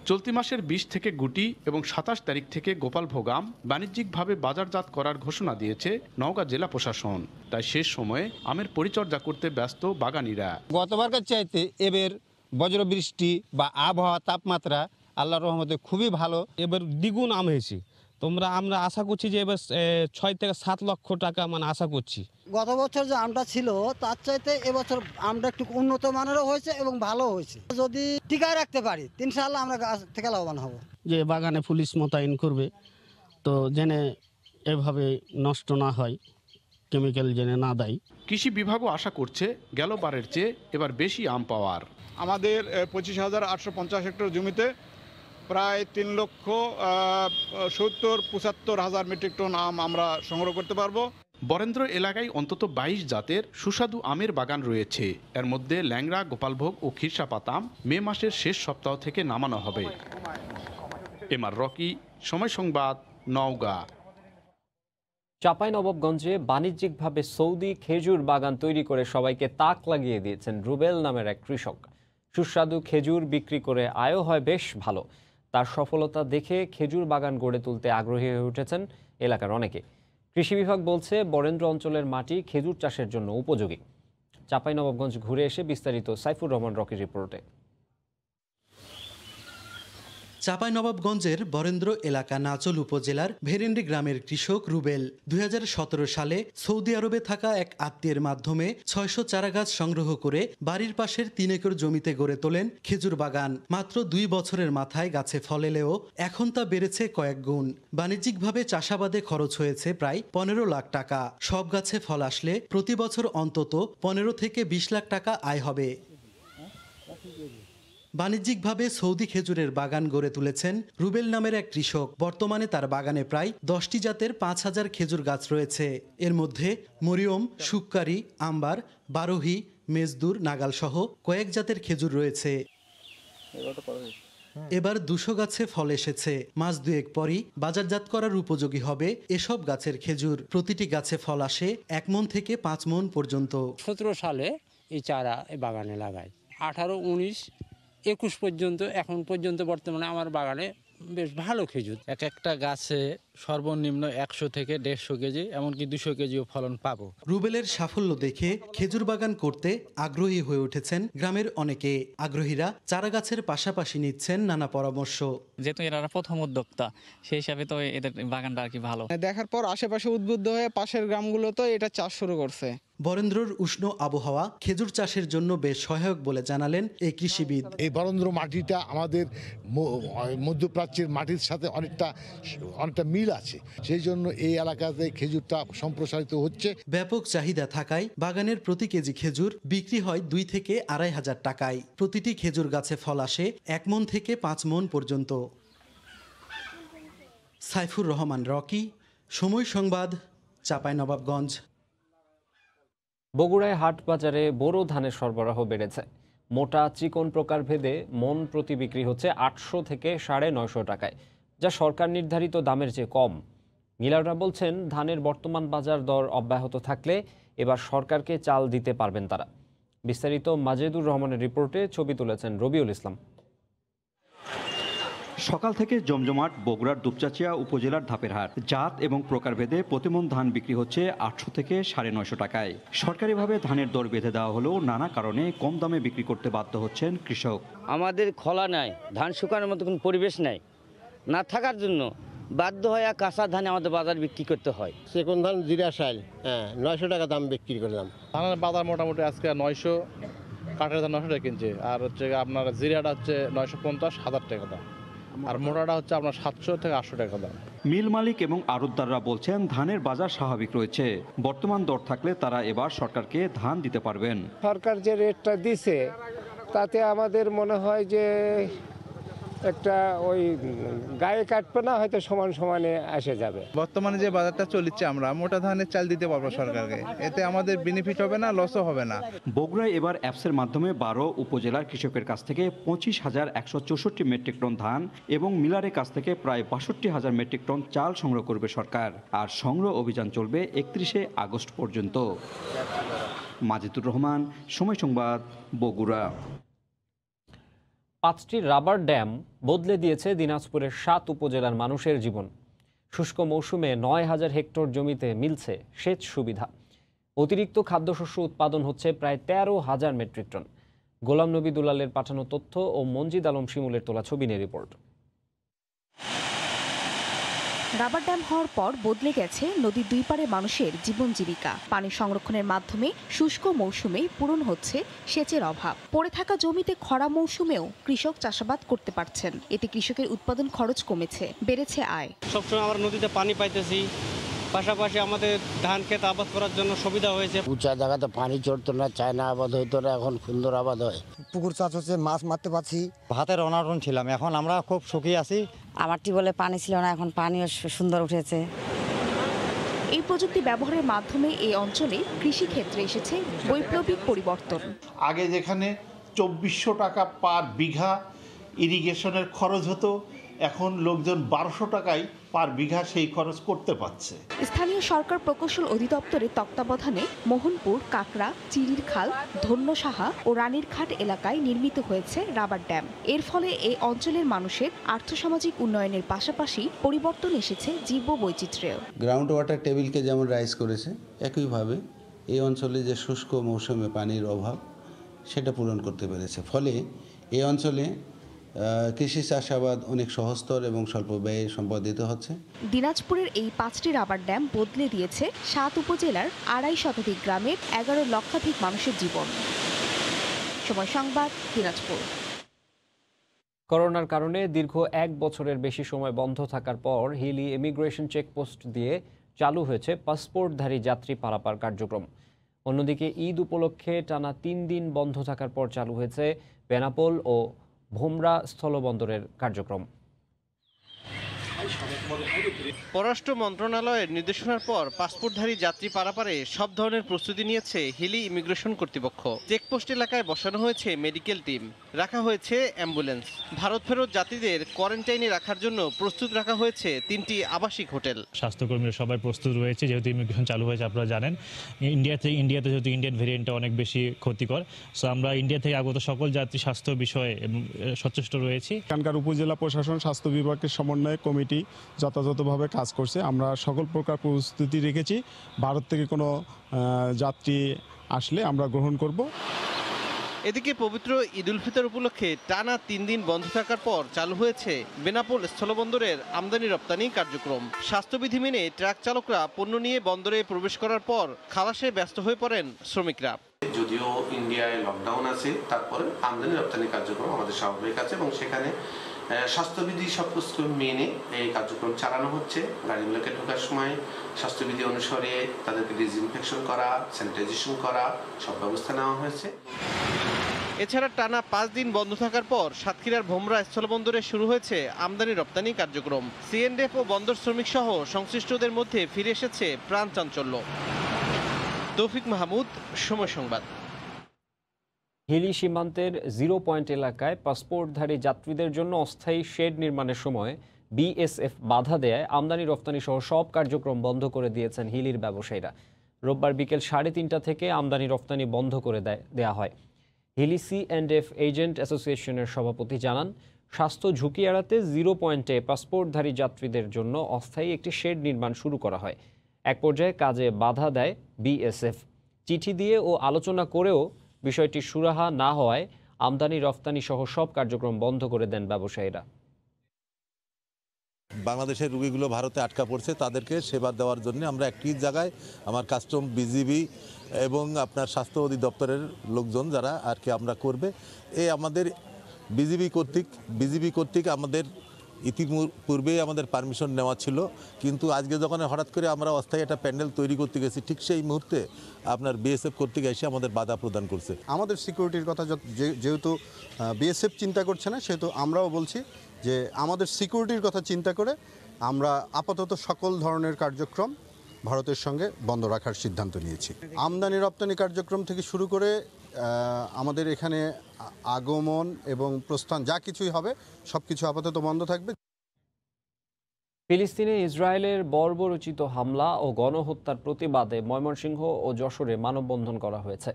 চলতি মাসের 20 থেকে গুটি এবং 27 তারিখ থেকে গোপালভোগ আম বাণিজ্যিকভাবে বাজারজাত করার ঘোষণা দিয়েছে নওগাঁ জেলা প্রশাসন। তাই শেষ সময়ে আমের পরিচর্যা করতে ব্যস্ত বাগানীরা। গতবারকার চাইতে এবার বজ্রবৃষ্টি বা আবহাওয়া তাপমাত্রা আল্লাহর রহমতে খুবই ভালো। এবার দ্বিগুণ আম হয়েছে। আমরা আশা করছি যে এবার 6 থেকে 7 লক্ষ টাকা আশা করছি। গত বছর যে আমটা ছিল তার চাইতে এবছর আমটা একটু উন্নত মানেরও হয়েছে এবং ভালো হয়েছে। যদি টিকায় রাখতে পারি ইনশাআল্লাহ আমরা গাছ থেকে লাভবান হব। যে বাগানে পুলিশ মোতায়েন করবে, তো জেনে এভাবে নষ্ট না হয়, কেমিক্যাল জেনে না দেয়। কৃষি বিভাগও আশা করছে গেলবারের চেয়ে এবার বেশি আম পাওয়ার। আমাদের 25,850 হেক্টর জমিতে প্রায় 3,70,75,000 মেট্রিক টন আম আমরা সংগ্রহ করতে পারবো। বরেন্দ্র এলাকায় অন্তত 22 জাতের সুস্বাদু আমের বাগান রয়েছে। এর মধ্যে ল্যাংড়া, গোপালভোগ ও খিরসাপাত আম মে মাসের শেষ সপ্তাহ থেকে নামানো হবে। এমআর রকি, সময় সংবাদ, নওগাঁ। চাঁপাইনবাবগঞ্জে বাণিজ্যিকভাবে সৌদি খেজুর বাগান তৈরি করে সবাইকে তাক লাগিয়ে দিয়েছেন রুবেল নামের এক কৃষক। সুস্বাদু খেজুর বিক্রি করে আয়ও হয় বেশ ভালো। তার সফলতা দেখে খেজুর বাগান গড়ে তুলতে আগ্রহী হয়ে উঠেছেন এলাকার অনেকে। কৃষি বিভাগ বলছে বরেন্দ্র অঞ্চলের মাটি খেজুর চাষের জন্য উপযোগী। চাঁপাইনবাবগঞ্জ ঘুরে এসে বিস্তারিত সাইফুর রহমান রকির রিপোর্টে। চাঁপাইনবাবগঞ্জের বরেন্দ্র এলাকা নাচল উপজেলার ভেরেন্ডি গ্রামের কৃষক রুবেল 2017 সালে সৌদি আরবে থাকা এক আত্মীয়ের মাধ্যমে 600 চারা গাছ সংগ্রহ করে বাড়ির পাশের 3 একর জমিতে গড়ে তোলেন খেজুর বাগান। মাত্র 2 বছরের মাথায় গাছে ফল এলেও এখন তা বেড়েছে কয়েক গুণ। বাণিজ্যিকভাবে চাষাবাদে খরচ হয়েছে প্রায় 15 লাখ টাকা। সব গাছে ফল আসলে প্রতি বছর অন্তত 15 থেকে 20 লাখ টাকা আয় হবে। বাণিজ্যিকভাবে সৌদি খেজুরের বাগান গড়ে তুলেছেন রুবেল নামের এক কৃষক। বর্তমানে তার বাগানে প্রায় 10টি জাতের 5,000 খেজুর গাছ রয়েছে। এর মধ্যে মরিয়ম, শুক্কারি, আম্বার, বারোহি, মেজদুর, নাগাল সহ কয়েক জাতের খেজুর রয়েছে। এবার 200 গাছে ফল এসেছে। মাস দুয়েক পরই বাজারজাত করার উপযোগী হবে এসব গাছের খেজুর। প্রতিটি গাছে ফল আসে 1 মণ থেকে 5 মণ পর্যন্ত। 17 সালে এই চারা বাগানে লাগাই, 18, 19, 21 পর্যন্ত এখন পর্যন্ত বর্তমানে আমার বাগানে বেশ ভালো খেজুর। এক একটা গাছে সর্বনিম্ন 100 থেকে 150 কেজি, এমনকি 200 কেজিও ফলন পাবো। রুবেলের সাফল্য দেখে খেজুর বাগান করতে আগ্রহী হয়ে উঠেছেন গ্রামের অনেকে। আগ্রহীরা চারা গাছের পাশাপাশি নিচ্ছেন নানা পরামর্শ। যেহেতু এরা প্রথম উদ্যোক্তা, সেই হিসাবে তো এদের বাগানটা আর কি ভালো। দেখার পর আশেপাশে উদ্বুদ্ধ হয়ে পাশের গ্রামগুলোতে এটা চাষ শুরু করছে। বরেন্দ্রর উষ্ণ আবহাওয়া খেজুর চাষের জন্য বেশ সহায়ক বলে জানালেন এই কৃষিবিদ। এই বরেন্দ্র মাটিটা আমাদের মধ্যপ্রাচ্যের মাটির সাথে অনেকটা মিল আছে, সেই জন্য এই এলাকাতে খেজুরটা সম্প্রসারিত হচ্ছে। ব্যাপক চাহিদা থাকায় বাগানের প্রতি কেজি খেজুর বিক্রি হয় 2 থেকে 2,500 টাকায়। প্রতিটি খেজুর গাছে ফল আসে 1 মণ থেকে 5 মণ পর্যন্ত। সাইফুর রহমান রকি, সময় সংবাদ, চাঁপাইনবাবগঞ্জ। বগুড়ায় হাট বাজারে বোরো ধানের সরবরাহ বেড়েছে। মোটা চিকন প্রকারভেদে মণ প্রতি বিক্রি হচ্ছে 800 থেকে 950 টাকায়, যা সরকার নির্ধারিত দামের চেয়ে কম। মিলাররা বলছেন, ধানের বর্তমান বাজার দর অব্যাহত থাকলে এবার সরকারকে চাল দিতে পারবেন তারা। বিস্তারিত মাজেদুর রহমানের রিপোর্টে ছবি তুলেছেন রবিউল ইসলাম। সকাল থেকে জমজমাট বগুড়ার দুপচাচিয়া উপজেলার ধাপের হাট। জাত এবং প্রকারভেদে প্রতিমণ ধান বিক্রি হচ্ছে 800 থেকে 950 টাকায়। সরকারিভাবে ধানের দর বেঁধে দেওয়া হলেও নানা কারণে কম দামে বিক্রি করতে বাধ্য হচ্ছেন কৃষক। আমাদের খোলা নাই, ধান শুকানোর মতো কোনো পরিবেশ নাই, না থাকার জন্য বাধ্য হয়ে কাঁচা ধান আমাদের বাজার বিক্রি করতে হয়। সেকন্ড ধান জিরা শাল 900 টাকা দাম বিক্রি করলাম। ধানের বাজার মোটামুটি আজকে 900, কাঠের ধান 900 টাকা কিনছে, আর হচ্ছে আপনার জিরাটা হচ্ছে 950-1000 টাকা দাম, আর মোটাটা হচ্ছে আপনার 700 থেকে 800 টাকা দাম। মিল মালিক এবং আড়তদাররা বলছেন, ধানের বাজার স্বাভাবিক রয়েছে। বর্তমান দর থাকলে তারা এবার সরকারকে ধান দিতে পারবেন। সরকার যে রেটটা দিছে তাতে আমাদের মনে হয় যে একটা ওই গায়ে কাটবে না, হয়তো সমান সমানে আসে যাবে। বর্তমানে যে বাজারটা চলছে, আমরা মোটা ধানের চাল দিতে পারবো সরকারকে, এতে আমাদের বেনিফিট হবে না, লসও হবে না। বগুড়ায় এবার অ্যাপসের মাধ্যমে 12 উপজেলার কৃষকের কাছ থেকে 25,164 মেট্রিক টন ধান এবং মিলারের কাছ থেকে প্রায় 62,000 মেট্রিক টন চাল সংগ্রহ করবে সরকার। আর সংগ্রহ অভিযান চলবে 31শে আগস্ট পর্যন্ত। মাজেদুর রহমান, সময় সংবাদ, বগুড়া। 5টি রাবার ড্যাম বদলে দিয়েছে দিনাজপুরের 7 উপজেলার মানুষের জীবন। শুষ্ক মৌসুমে 9,000 হেক্টর জমিতে মিলছে সেচ সুবিধা। অতিরিক্ত খাদ্যশস্য উৎপাদন হচ্ছে প্রায় 13,000 মেট্রিক টন। গোলাম নবী দুলালের পাঠানো তথ্য ও মঞ্জিদ আলম শিমুলের তোলা ছবি নিয়ে রিপোর্ট। রাবার ড্যাম হওয়ার পর বদলে গেছে নদীর দুই পারে মানুষের জীবন জীবিকা। পানি সংরক্ষণের মাধ্যমে শুষ্ক মৌসুমে পূরণ হচ্ছে সেচের অভাব। পড়ে থাকা জমিতে খরা মৌসুমেও কৃষক চাষাবাদ করতে পারছেন। এতে কৃষকের উৎপাদন খরচ কমেছে, বেড়েছে আয়। সবসময় আমরা নদীতে পানি পাইতেছি, পাশাপাশি আমাদের ধান ক্ষেত আবাদ করার জন্য সুবিধা হয়েছে। উঁচা জায়গাতে পানি চড়তো না, চায়না আবাদ হইতো না, এখন সুন্দর আবাদ হয়। পুকুর চাষ হচ্ছে, মাছ মারতে পারছি। ভাতের অনাটন ছিলাম, এখন আমরা খুব সুখী আছি। আমার টিউবওয়েলে পানি ছিল না, এখন পানিও সুন্দর উঠেছে। এই প্রযুক্তি ব্যবহারের মাধ্যমে এই অঞ্চলে কৃষি ক্ষেত্রে এসেছে বৈপ্লবিক পরিবর্তন। আগে যেখানে 2400 টাকা পার বিঘা ইরিগেশনের খরচ হতো, এখন লোকজন 1200 টাকায় পার বিঘা সেই খরচ করতে পারছে। স্থানীয় সরকার প্রকৌশল অধিদপ্তরের তত্ত্বাবধানে মোহনপুর, কাকড়া, চিরির খাল, ধন্যসাহা ও রানীর ঘাট এলাকায় নির্মিত হয়েছে রাবার ড্যাম। এর ফলে এই অঞ্চলের মানুষের আর্থসামাজিক উন্নয়নের পাশাপাশি পরিবর্তন এসেছে জীব বৈচিত্র্যেও। গ্রাউন্ড ওয়াটার টেবিলকে যেমন রাইজ করেছে, একইভাবে এই অঞ্চলে যে শুষ্ক মৌসুমে পানির অভাব সেটা পূরণ করতে পেরেছে। ফলে এই অঞ্চলে কৃষি চাষাবাদ অনেক সহজতর এবং স্বল্প ব্যয়ে সম্পাদিত হচ্ছে। দিনাজপুরের এই 5টি রাবার ড্যাম বদলে দিয়েছে 7 উপজেলার 2.5 শতাধিক গ্রামের 11 লক্ষাধিক মানুষের জীবন। সময় সংবাদ, দিনাজপুর। করোনার কারণে দীর্ঘ 1 বছরের বেশি সময় বন্ধ থাকার পর হিলি ইমিগ্রেশন চেকপোস্ট দিয়ে চালু হয়েছে পাসপোর্টধারী যাত্রী পারাপার কার্যক্রম। অন্যদিকে ঈদ উপলক্ষে টানা 3 দিন বন্ধ থাকার পর চালু হয়েছে বেনাপোল ও ভোমরা স্থলবন্দরের কার্যক্রম। পররাষ্ট্র মন্ত্রণালয়ের নির্দেশনার পর পাসপোর্টধারী যাত্রী পারাপারে সব ধরনের প্রস্তুতি নিয়েছে হিলি ইমিগ্রেশন কর্তৃপক্ষ। চেকপোস্ট এলাকায় বসানো হয়েছে মেডিকেল টিম, রাখা হয়েছে অ্যাম্বুলেন্স। ভারত ফেরত যাত্রীদের কোয়ারেন্টাইনে রাখার জন্য প্রস্তুত রাখা হয়েছে 3টি আবাসিক হোটেল। স্বাস্থ্যকর্মীরা সবাই প্রস্তুত রয়েছে, যেহেতু ইমিগ্রেশন চালু হয়েছে আপনারা জানেন। ইন্ডিয়াতে যেহেতু ইন্ডিয়ান ভেরিয়েন্টটা অনেক বেশি ক্ষতিকর, সো আমরা ইন্ডিয়া থেকে আগত সকল যাত্রী স্বাস্থ্য বিষয়ে সচেষ্ট রয়েছি। এখানকার উপজেলা প্রশাসন, স্বাস্থ্য বিভাগের সমন্বয়ে কমিটি যথাযথভাবে কাজ করছে। আমরা সকল প্রকার প্রস্তুতি রেখেছি। ভারত থেকে কোনো যাত্রী আসলে আমরা গ্রহণ করব। এদিকে পবিত্র ঈদ উল ফিতর উপলক্ষে টানা 3 দিন বন্ধ থাকার পর চালু হয়েছে বেনাপোল স্থলবন্দরের আমদানি রপ্তানি কার্যক্রম। স্বাস্থ্যবিধি মেনে ট্রাক চালকরা পণ্য নিয়ে বন্দরে প্রবেশ করার পর খালাসে ব্যস্ত হয়ে পড়েন শ্রমিকরা। যদিও ইন্ডিয়ায় লকডাউন আছে, তারপরে আমদানি রপ্তানি কার্যক্রম আমাদের স্বাভাবিক আছে এবং সেখানে স্বাস্থ্যবিধি সব কিছু মেনে এই কার্যক্রম চালানো হচ্ছে। গাড়িগুলোকে ঢোকার সময় স্বাস্থ্যবিধি অনুসারে তাদেরকে ডিসইনফেকশন করা, স্যানিটাইজেশন করা সব ব্যবস্থা নেওয়া হয়েছে। এছাড়া টানা 5 দিন বন্ধ থাকার পর সাতক্ষীরার ভোমরা স্থলবন্দরে শুরু হয়েছে আমদানি রপ্তানি কার্যক্রম। সিএনডিএফ ও বন্দর শ্রমিক সহ সংশ্লিষ্টদের মধ্যে ফিরে এসেছে প্রাণ চাঞ্চল্য। তৌফিক মাহমুদ, সময় সংবাদ। হিলি সীমান্তের 0 পয়েন্ট এলাকায় পাসপোর্টধারী যাত্রীদের জন্য অস্থায়ী শেড নির্মাণের সময় বিএসএফ বাধা দেয় আমদানি রপ্তানি সহ সব কার্যক্রম বন্ধ করে দিয়েছেন হিলির ব্যবসায়ীরা। রোববার বিকেল 3:30 থেকে আমদানি রপ্তানি বন্ধ করে দেয়া হয়। হিলি C&F এজেন্ট অ্যাসোসিয়েশনের সভাপতি জানান, স্বাস্থ্য ঝুঁকি এড়াতে 0 পয়েন্টে পাসপোর্টধারী যাত্রীদের জন্য অস্থায়ী একটি শেড নির্মাণ শুরু করা হয়। এক পর্যায়ে কাজে বাধা দেয় বিএসএফ। চিঠি দিয়ে ও আলোচনা করেও বিষয়টি সুরাহা না হওয়ায় আমদানি রফতানি সহ সব কার্যক্রম বন্ধ করে দেন ব্যবসায়ীরা। বাংলাদেশের রুগীগুলো ভারতে আটকা পড়ছে, তাদেরকে সেবা দেওয়ার জন্য আমরা একটি জায়গায় আমার কাস্টম, বিজিবি এবং আপনার স্বাস্থ্য অধিদপ্তরের লোকজন যারা আর কি আমরা করবে, আমাদের বিজিবি কর্তৃক আমাদের ইতিপূর্বেই আমাদের পারমিশন নেওয়া ছিল, কিন্তু আজকে যখন হঠাৎ করে আমরা অস্থায়ী একটা প্যান্ডেল তৈরি করতে গেছি, ঠিক সেই মুহূর্তে আপনার বিএসএফ কর্তৃক এসে আমাদের বাধা প্রদান করছে। আমাদের সিকিউরিটির কথা যেহেতু বিএসএফ চিন্তা করছে না, সেহেতু আমরাও বলছি যে আমাদের সিকিউরিটির কথা চিন্তা করে আমরা আপাতত সকল ধরনের কার্যক্রম ভারতের সঙ্গে বন্ধ রাখার সিদ্ধান্ত নিয়েছি। আমদানি রপ্তানি কার্যক্রম থেকে শুরু করে আমাদের এখানে আগমন এবং প্রস্থান যা কিছুই হবে সব কিছু আপাতত বন্ধ থাকবে। ফিলিস্তিনে ইসরায়েলের বর্বরোচিত হামলা ও গণহত্যার প্রতিবাদে ময়মনসিংহ ও যশোরে মানববন্ধন করা হয়েছে।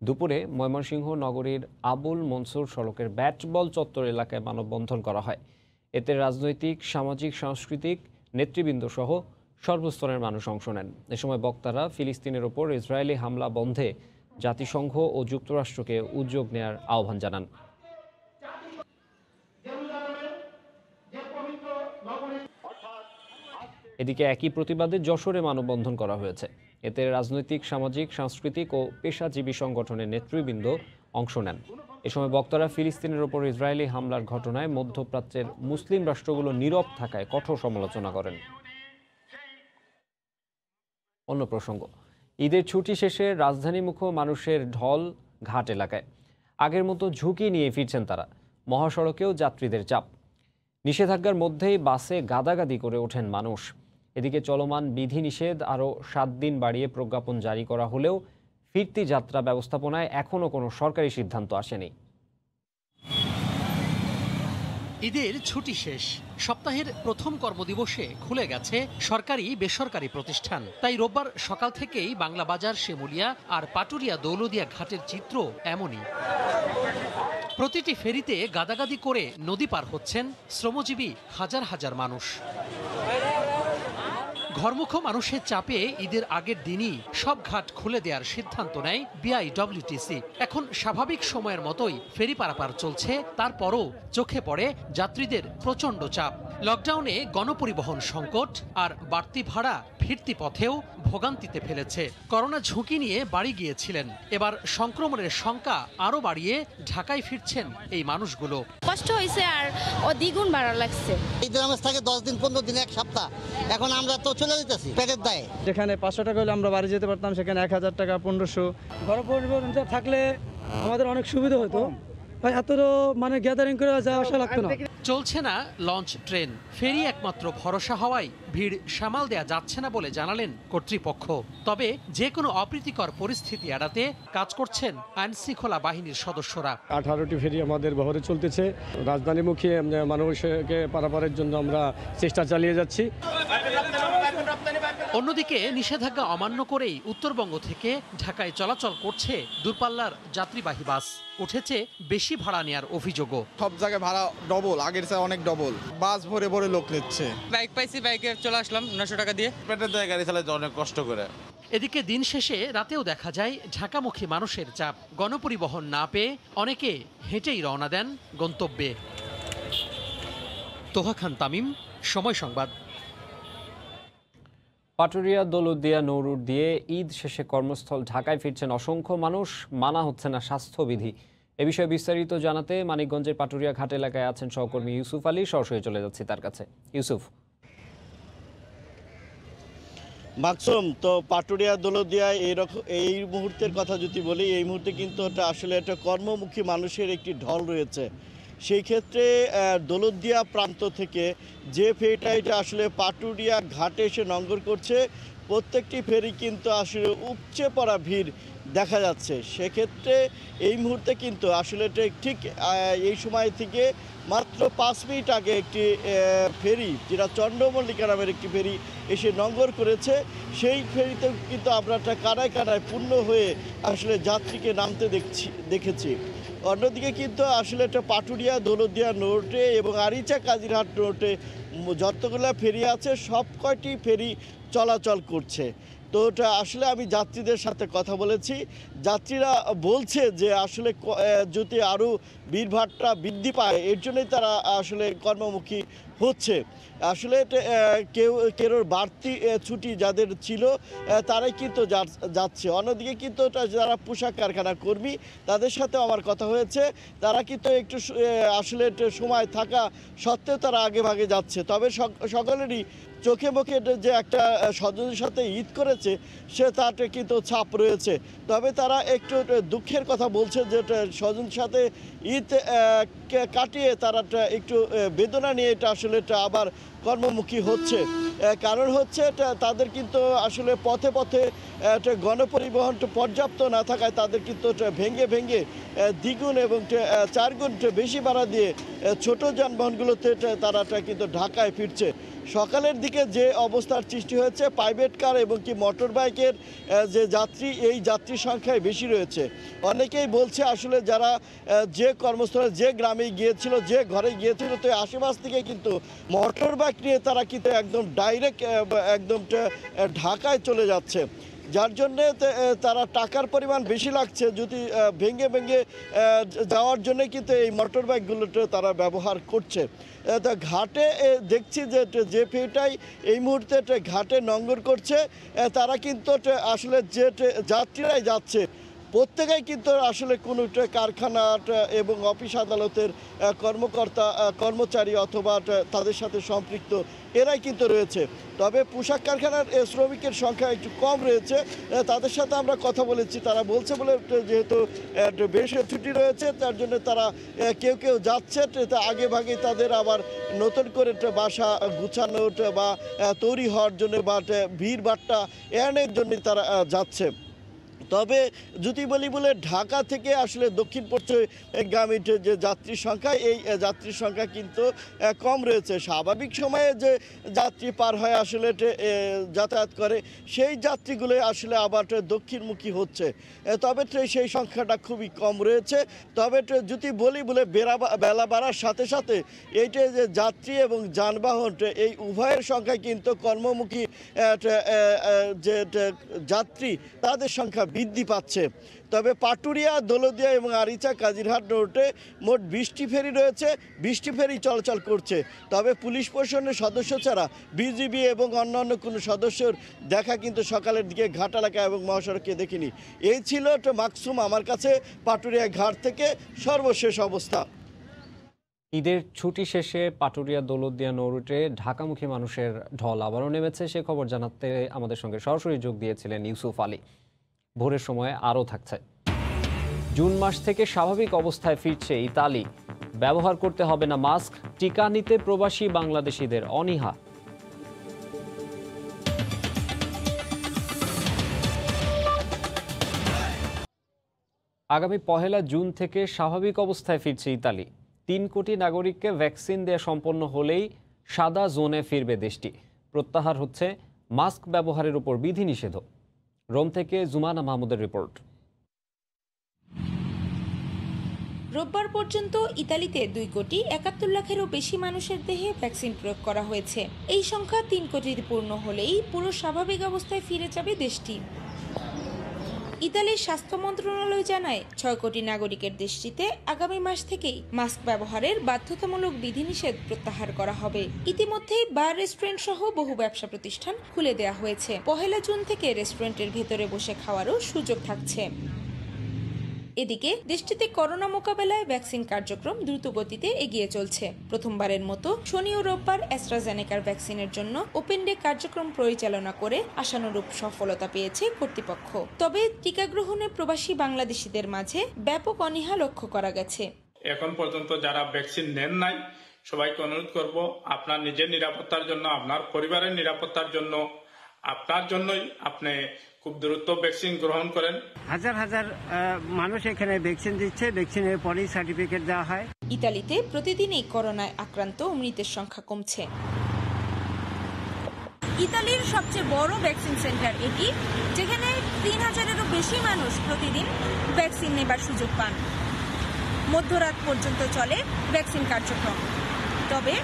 দুপুরে ময়মনসিংহ নগরীর আবুল মনসুর সড়কের ব্যাটবল চত্বর এলাকায় মানববন্ধন করা হয়। এতে রাজনৈতিক, সামাজিক, সাংস্কৃতিক নেতৃবৃন্দ সহ সর্বস্তরের মানুষ অংশ নেন। এ সময় বক্তারা ফিলিস্তিনের ওপর ইসরায়েলি হামলা বন্ধে জাতিসংঘ ও যুক্তরাষ্ট্রকে উদ্যোগ নেয়ার আহ্বান জানান। এদিকে একই প্রতিবাদে যশোরে মানববন্ধন করা হয়েছে। এতে রাজনৈতিক, সামাজিক, সাংস্কৃতিক ও পেশাজীবী সংগঠনের নেতৃবৃন্দ অংশ নেন। এ সময় বক্তারা ফিলিস্তিনের ওপর ইসরায়েলি হামলার ঘটনায় মধ্যপ্রাচ্যের মুসলিম রাষ্ট্রগুলো নীরব থাকায় কঠোর সমালোচনা করেন। অন্য প্রসঙ্গ, ঈদের ছুটি শেষে রাজধানীমুখী মানুষের ঢল ঘাট এলাকায়। আগের মতো ঝুঁকি নিয়ে ফিরছেন তারা। মহাসড়কেও যাত্রীদের চাপ। নিষেধাজ্ঞার মধ্যেই বাসে গাদাগাদি করে ওঠেন মানুষ। এদিকে চলমান বিধিনিষেধ আরও 7 দিন বাড়িয়ে প্রজ্ঞাপন জারি করা হলেও ফিরতি যাত্রা ব্যবস্থাপনায় এখনও কোনো সরকারি সিদ্ধান্ত আসেনি। ঈদের ছুটি শেষ, সপ্তাহের প্রথম কর্মদিবসে খুলে গেছে সরকারি বেসরকারি প্রতিষ্ঠান। তাই রোববার সকাল থেকেই বাংলা বাজার, শিমুলিয়া আর পাটুরিয়া দৌলদিয়া ঘাটের চিত্র এমনই। প্রতিটি ফেরিতে গাদাগাদি করে নদী পার হচ্ছেন শ্রমজীবী হাজার হাজার মানুষ। ঘরমুখ মানুষের চাপে ঈদের আগের দিনই সব ঘাট খুলে দেওয়ার সিদ্ধান্ত নেয় বিআইডব্লিউটিসি। এখন স্বাভাবিক সময়ের মতোই ফেরি পারাপার চলছে, তারপরও চোখে পড়ে যাত্রীদের প্রচণ্ড চাপ। লকডাউনে গণপরিবহন সংকট আর বাড়তি ভাড়া ফিরতি পথেও ভোগান্তিতে ফেলেছে। করোনা ঝুঁকি নিয়ে বাড়ি গিয়েছিলেন, এবার সংক্রমণের শঙ্কা আরও বাড়িয়ে ঢাকায় ফিরছেন এই মানুষগুলো। কষ্ট হয়েছে আর দ্বিগুণ ভাড়া লাগছে। ঈদের নামাজ থাকে 10 দিন, 15 দিন, এক সপ্তাহ। এখন আমরা তো চলে যেতেছি পেটের দায়ে। যেখানে 500 টাকা হলে আমরা বাড়ি যেতে পারতাম, সেখানে 1000 টাকা, 1500। গণপরিবহনটা থাকলে আমাদের অনেক সুবিধা হতো, এত মানে গ্যাদারিং করে যাওয়া আসা লাগতো না। চলছে না লঞ্চ ট্রেন, ফেরি একমাত্র ভরসা হওয়ায় ভিড় সামাল দেয়া যাচ্ছে না বলে জানালেন কর্তৃপক্ষ। তবে যে কোনো অপ্রীতিকর পরিস্থিতি এড়াতে কাজ করছেন আইনশৃঙ্খলা বাহিনীর সদস্যরা। 18টি ফেরি আমাদের বহরে চলতেছে। রাজধানীমুখী মানুষকে পারাপারের জন্য আমরা চেষ্টা চালিয়ে যাচ্ছি। অন্যদিকে নিষেধাজ্ঞা অমান্য করেই উত্তরবঙ্গ থেকে ঢাকায় চলাচল করছে দূরপাল্লার যাত্রীবাহী বাস। উঠেছে বেশি ভাড়া নেওয়ার অভিযোগও। সব জায়গায় ভাড়া ডবল, আগের চেয়ে অনেক ডবল। বাস ভরে ভরে লোক নিচ্ছে। বাইক পাইছি, বাইকে চলে আসলাম 900 টাকা দিয়ে। পেটের দায়ে গাড়ি চালাতে অনেক কষ্ট করে। এদিকে দিন শেষে রাতেও দেখা যায় ঢাকামুখী মানুষের চাপ। গণপরিবহন না পেয়ে অনেকে হেঁটেই রওনা দেন গন্তব্যে। তোহা খান তামিম, সময় সংবাদ। পাটুরিয়া দৌলতদিয়া নৌরুট দিয়ে ঈদ শেষে কর্মস্থল ঢাকায় ফিরছেন অসংখ্য মানুষ, মানা হচ্ছে না স্বাস্থ্যবিধি। এ বিষয়ে বিস্তারিত জানাতে মানিকগঞ্জের পাটুরিয়া ঘাট এলাকায় আছেন সহকর্মী ইউসুফ আলী। সরাসরি চলে যাচ্ছি তার কাছে। ইউসুফ। মাকসুম, তো পাটুরিয়া দৌলতদিয়ায় এই মুহূর্তের কথা যদি বলি, এই মুহূর্তে কিন্তু এটা আসলে একটা কর্মমুখী মানুষের একটি ঢল রয়েছে। সেই ক্ষেত্রে দৌলতদিয়া প্রান্ত থেকে যে ফেরিটা এটা আসলে পাটুরিয়া ঘাটে এসে নঙ্গর করছে, প্রত্যেকটি ফেরি কিন্তু আসলে উপচে পড়া ভিড় দেখা যাচ্ছে। সেক্ষেত্রে এই মুহূর্তে কিন্তু আসলে ঠিক এই সময় থেকে মাত্র 5 মিনিট আগে একটি ফেরি, যেটা চন্দ্রমল্লিকা নামের একটি ফেরি এসে নঙ্গর করেছে, সেই ফেরিতে কিন্তু আমরা একটা কানায় কানায় পূর্ণ হয়ে আসলে যাত্রীকে নামতে দেখেছি। অন্যদিকে কিন্তু আসলে একটা পাটুরিয়া দৌলতদিয়া নৌরুটে এবং আরিচা কাজিরহাট নৌরুটে যতগুলো ফেরি আছে সব কয়টি ফেরি চলাচল করছে। তো ওটা আসলে আমি যাত্রীদের সাথে কথা বলেছি, যাত্রীরা বলছে যে আসলে যদি আরও ভিড়ভাড়টা বৃদ্ধি পায় এর জন্যই তারা আসলে কর্মমুখী হচ্ছে। আসলে কেউ বাড়তি ছুটি যাদের ছিল তারাই কিন্তু যাচ্ছে। অন্যদিকে কিন্তু যারা পোশাক কারখানার কর্মী তাদের সাথেও আমার কথা হয়েছে, তারা কিন্তু একটু আসলে সময় থাকা সত্ত্বেও তারা আগে ভাগে যাচ্ছে। তবে সকলেরই চোখে মুখে যে একটা স্বজনের সাথে ঈদ করেছে সে তাতে কিন্তু ছাপ রয়েছে। তবে তারা একটু দুঃখের কথা বলছে যে স্বজনের সাথে ঈদ কাটিয়ে তারা একটু বেদনা নিয়ে এটা আসলে আবার কর্মমুখী হচ্ছে। কারণ হচ্ছে তাদের কিন্তু আসলে পথে পথে গণপরিবহন পর্যাপ্ত না থাকায় তাদের কিন্তু ভেঙে ভেঙে দ্বিগুণ এবং 4 গুণ বেশি ভাড়া দিয়ে ছোট যানবাহনগুলোতে তারা কিন্তু ঢাকায় ফিরছে। সকালের দিকে যে অবস্থার সৃষ্টি হয়েছে, প্রাইভেট কার এবং কি মোটর বাইকের যে যাত্রী, এই যাত্রী সংখ্যায় বেশি রয়েছে। অনেকেই বলছে আসলে যারা যে কর্মস্থলে যে গ্রামে গিয়েছিল, যে ঘরে গিয়েছিল, তো আশেপাশ থেকে কিন্তু মোটর বাইক নিয়ে তারা কিন্তু একদম ডাইরেক্ট একদম ঢাকায় চলে যাচ্ছে, যার জন্যে তারা টাকার পরিমাণ বেশি লাগছে। যদি ভেঙে ভেঙে যাওয়ার জন্য কিন্তু এই মোটর বাইকগুলোতে তারা ব্যবহার করছে। তো ঘাটে দেখছি যে ফেরিটাই এই মুহূর্তে ঘাটে নঙ্গর করছে, তারা কিন্তু আসলে যে যাত্রীরাই যাচ্ছে প্রত্যেকেই কিন্তু আসলে কোনো কারখানা এবং অফিস আদালতের কর্মচারী অথবা তাদের সাথে সম্পৃক্ত এরাই কিন্তু রয়েছে। তবে পোশাক কারখানার শ্রমিকের সংখ্যা একটু কম রয়েছে, তাদের সাথে আমরা কথা বলেছি। তারা বলছে বলে যেহেতু বেশ ছুটি রয়েছে তার জন্য তারা কেউ যাচ্ছে, আগে ভাগে তাদের আবার নতুন করে বাসা গুছানো বা তৈরি হওয়ার জন্য বা ভিড় ভাট্টা এড়ানোর জন্য তারা যাচ্ছে। তবে যদি বলি বলে ঢাকা থেকে আসলে দক্ষিণ পশ্চিমগামী যে যাত্রীর সংখ্যা, এই যাত্রীর সংখ্যা কিন্তু কম রয়েছে। স্বাভাবিক সময়ে যে যাত্রী পার হয় আসলে যাতায়াত করে সেই যাত্রীগুলো আসলে আবার দক্ষিণমুখী হচ্ছে, তবে সেই সংখ্যাটা খুবই কম রয়েছে। তবে যদি বলি বলে বেলা বাড়ার সাথে সাথে এইটা যে যাত্রী এবং যানবাহন এই উভয়ের সংখ্যা কিন্তু কর্মমুখী যে যাত্রী তাদের সংখ্যা বৃদ্ধি পাচ্ছে। তবে পাটুরিয়া দৌলতদিয়া এবং আরিচা কাজিরহাট রোডে মোট 20টি ফেরি রয়েছে, 20টি ফেরি চলাচল করছে। তবে পুলিশ প্রশাসনের সদস্য ছাড়া বিজিবি এবং অন্যান্য কোনো সদস্যর দেখা কিন্তু সকালের দিকে ঘাট এলাকা এবং মহাসড়কে দেখিনি। এই ছিল মাকসুম আমার কাছে পাটুরিয়া ঘাট থেকে সর্বশেষ অবস্থা। ঈদের ছুটি শেষে পাটুরিয়া দৌলতদিয়া নৌরুটে ঢাকামুখী মানুষের ঢল আবারও নেমেছে। সে খবর জানাতে আমাদের সঙ্গে সরাসরি যোগ দিয়েছিলেন ইউসুফ আলী। ভোরের সময় আরও থাকছে। জুন মাস থেকে স্বাভাবিক অবস্থায় ফিরছে ইতালি। ব্যবহার করতে হবে না মাস্ক, টিকা নিতে প্রবাসী বাংলাদেশিদের অনীহা। আগামী 1 জুন থেকে স্বাভাবিক অবস্থায় ফিরছে ইতালি। 3 কোটি নাগরিককে ভ্যাকসিন দেয়া সম্পন্ন হলেই সাদা জোনে ফিরবে দেশটি। প্রত্যাহার হচ্ছে মাস্ক ব্যবহারের উপর বিধিনিষেধ। রোম থেকে জুমানা মাহমুদের রিপোর্ট। রোববার পর্যন্ত ইতালিতে 2,71,00,000-এরও বেশি মানুষের দেহে ভ্যাকসিন প্রয়োগ করা হয়েছে। এই সংখ্যা 3 কোটিতে পূর্ণ হলেই পুরো স্বাভাবিক অবস্থায় ফিরে যাবে দেশটি। ইতালির স্বাস্থ্য মন্ত্রণালয় জানায় 6 কোটি নাগরিকের দেশটিতে আগামী মাস থেকেই মাস্ক ব্যবহারের বাধ্যতামূলক বিধিনিষেধ প্রত্যাহার করা হবে। ইতিমধ্যেই বার, রেস্টুরেন্ট সহ বহু ব্যবসা প্রতিষ্ঠান খুলে দেওয়া হয়েছে। 1 জুন থেকে রেস্টুরেন্টের ভেতরে বসে খাওয়ারও সুযোগ থাকছে। এদিকে দেশটিতে করোনা মোকাবেলায় ভ্যাকসিন কার্যক্রম দ্রুত গতিতে এগিয়ে চলছে। প্রথমবারের মতো শনি ও রোববার অ্যাস্ট্রাজেনেকার ভ্যাকসিনের জন্য ওপেন ডে কার্যক্রম পরিচালনা করে আশানুরূপ সফলতা পেয়েছে কর্তৃপক্ষ। তবে টিকা গ্রহণে প্রবাসী বাংলাদেশিদের মাঝে ব্যাপক অনীহা লক্ষ্য করা গেছে। এখন পর্যন্ত যারা ভ্যাকসিন নেন নাই, সবাইকে অনুরোধ করব, আপনার নিজের নিরাপত্তার জন্য, আপনার পরিবারের নিরাপত্তার জন্য, আপনার জন্যই আপনি খুব দ্রুত ভ্যাকসিন গ্রহণ করেন। হাজার হাজার মানুষ এখানে ভ্যাকসিন দিচ্ছে, ভ্যাকসিনের পরেই সার্টিফিকেট দেওয়া হয়। ইতালিতে প্রতিদিনই করোনায় আক্রান্ত ও মৃতের সংখ্যা কমছে। ইতালির সবচেয়ে বড় ভ্যাকসিন সেন্টার এটি, যেখানে 3,000-এরও বেশি মানুষ প্রতিদিন ভ্যাকসিন নেবার সুযোগ পান। মধ্যরাত পর্যন্ত চলে ভ্যাকসিন কার্যক্রম। তবে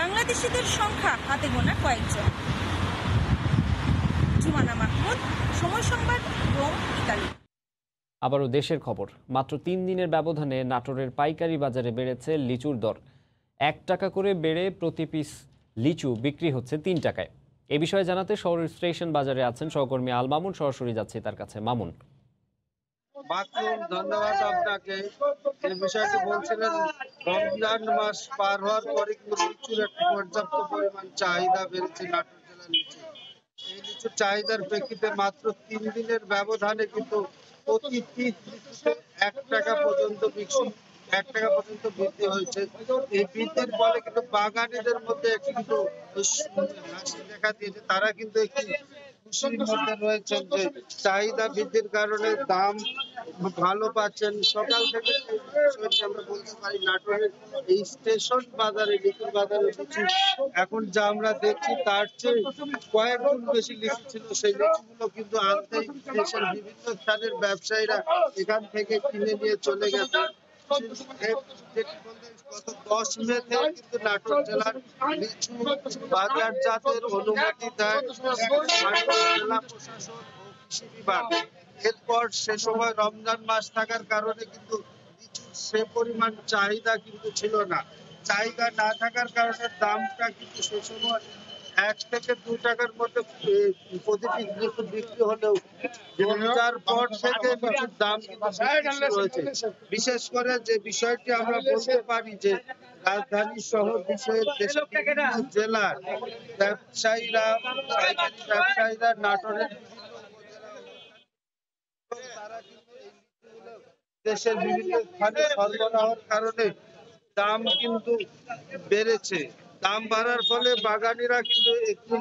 বাংলাদেশিদের সংখ্যা হাতে গোনা কয়েকজন। জুমানা মাহমুদ, সময় সংবাদ, রোম, ইতালি। আবারও দেশের খবর। মাত্র 3 দিনের ব্যবধানে নাটোরের পাইকারি বাজারে বেড়েছে লিচুর দর। 1 টাকা করে বেড়ে প্রতি পিস লিচু বিক্রি হচ্ছে 3 টাকায়। এ বিষয়ে জানাতে শহরের স্টেশন বাজারে আছেন সহকর্মী আল মামুন। সরাসরি যাচ্ছে তার কাছে। মামুন, ধন্যবাদ আপনাকে। যে বিষয়টি বলছিলেন, রমজান মাস পার হওয়ার পরে কিন্তু লিচুর একটা পর্যাপ্ত পরিমাণ চাহিদা বেড়েছে নাটোর জেলার লিচু। এই লিচুর চাহিদার প্রেক্ষিতে মাত্র 3 দিনের ব্যবধানে কিন্তু প্রতি পিস লিচুতে 1 টাকা পর্যন্ত বৃদ্ধি হয়েছে। এই বৃদ্ধির ফলে কিন্তু বাগানীদের মধ্যে কিন্তু হাসি দেখা দিয়েছে। তারা কিন্তু একটি খুশির মধ্যে রয়েছেন যে চাহিদা বৃদ্ধির কারণে দাম ভালো পাচ্ছেন। সকাল থেকে আমরা বলতে পারি নাটোরের এই স্টেশন বাজারে, লিচুর বাজারে লিচু এখন যা আমরা দেখছি তার চেয়ে কয়েক গুণ বেশি লিচু ছিল। সেই লিচুগুলো কিন্তু আনতে দেশের বিভিন্ন স্থানের ব্যবসায়ীরা এখান থেকে কিনে নিয়ে চলে গেছে। গত 10 মে থেকে কিন্তু নাটোর জেলার লিচু বাজারজাতের অনুমতি দেয় জেলা প্রশাসন ও কৃষি বিভাগ। এরপর সে সময় রমজান মাস থাকার কারণে কিন্তু লিচুর সে পরিমাণ চাহিদা কিন্তু ছিল না। চাহিদা না থাকার কারণে দামটা কিন্তু সে সময় 1 থেকে 2 টাকার মধ্যে প্রতি পিস লিচু বিক্রি হলেও রমজার পর থেকে লিচুর দাম কিন্তু বেশি হয়েছে। বিশেষ করে যে বিষয়টি আমরা বলতে পারি যে রাজধানী সহ দেশের বিভিন্ন জেলার ব্যবসায়ীরা নাটোরের তারা কিন্তু এই লিচুগুলো দেশের বিভিন্ন স্থানে সরবরাহের কারণে দাম কিন্তু বেড়েছে। দাম বাড়ার ফলে বাগানীরা কিন্তু একটু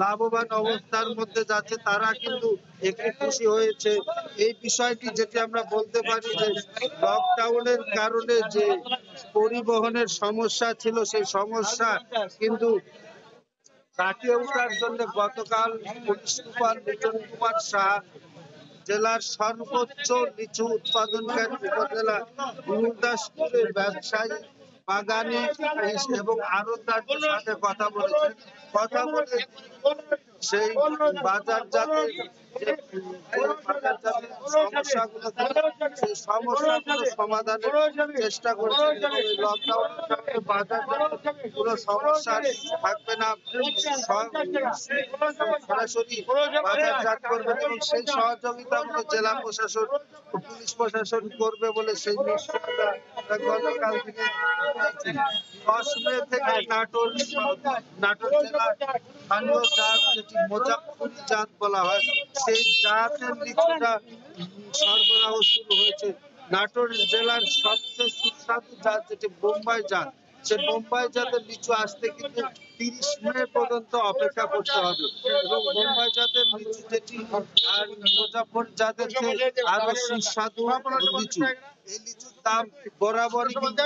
লাভবান অবস্থার মধ্যে যাচ্ছে, তারা কিন্তু একটু খুশি হয়েছে। এই বিষয়টি যেটি আমরা বলতে পারি যে লকডাউনের কারণে যে পরিবহনের সমস্যা ছিল, সেই সমস্যা কিন্তু কাটিয়ে ওঠার জন্য গতকাল পুলিশ সুপার লিটন কুমার সাহা জেলার সর্বোচ্চ লিচু উৎপাদনকারী উপজেলা গুরুদাসপুরের ব্যবসায়ী, বাগানী এবং আড়তদারদের সাথে কথা বলেছেন। কথা বলে সেই বাজারজাতের সমস্যাগুলো সমাধানের চেষ্টা করেছেন। লকডাউনের কারণে বাজারজাতের কোনো সমস্যা থাকবে না, সরাসরি বাজারজাত করবেন এবং সেই সহযোগিতাগুলো জেলা প্রশাসন ও পুলিশ প্রশাসন করবে বলে সেই নিশ্চয়তা গতকাল থেকে 10 মে থেকে নাটোর জেলার স্থানীয় জাত, যেটি মোজাফফরি জাত বলা হয়, সেই জাতের লিচুটা সরবরাহ শুরু হয়েছে। নাটোর জেলার সবচেয়ে সুস্বাদু জাত যেটি বোম্বাই জাত, সে বোম্বাই জাতের লিচু আসতে কিন্তু 30 মে পর্যন্ত অপেক্ষা করতে হবে। এবং বোম্বাই জাতের লিচু যেটি আর মুজাফফর জাতের চেয়ে আরো সুস্বাদু লিচু। এই লিচুর দাম বরাবরই কিন্তু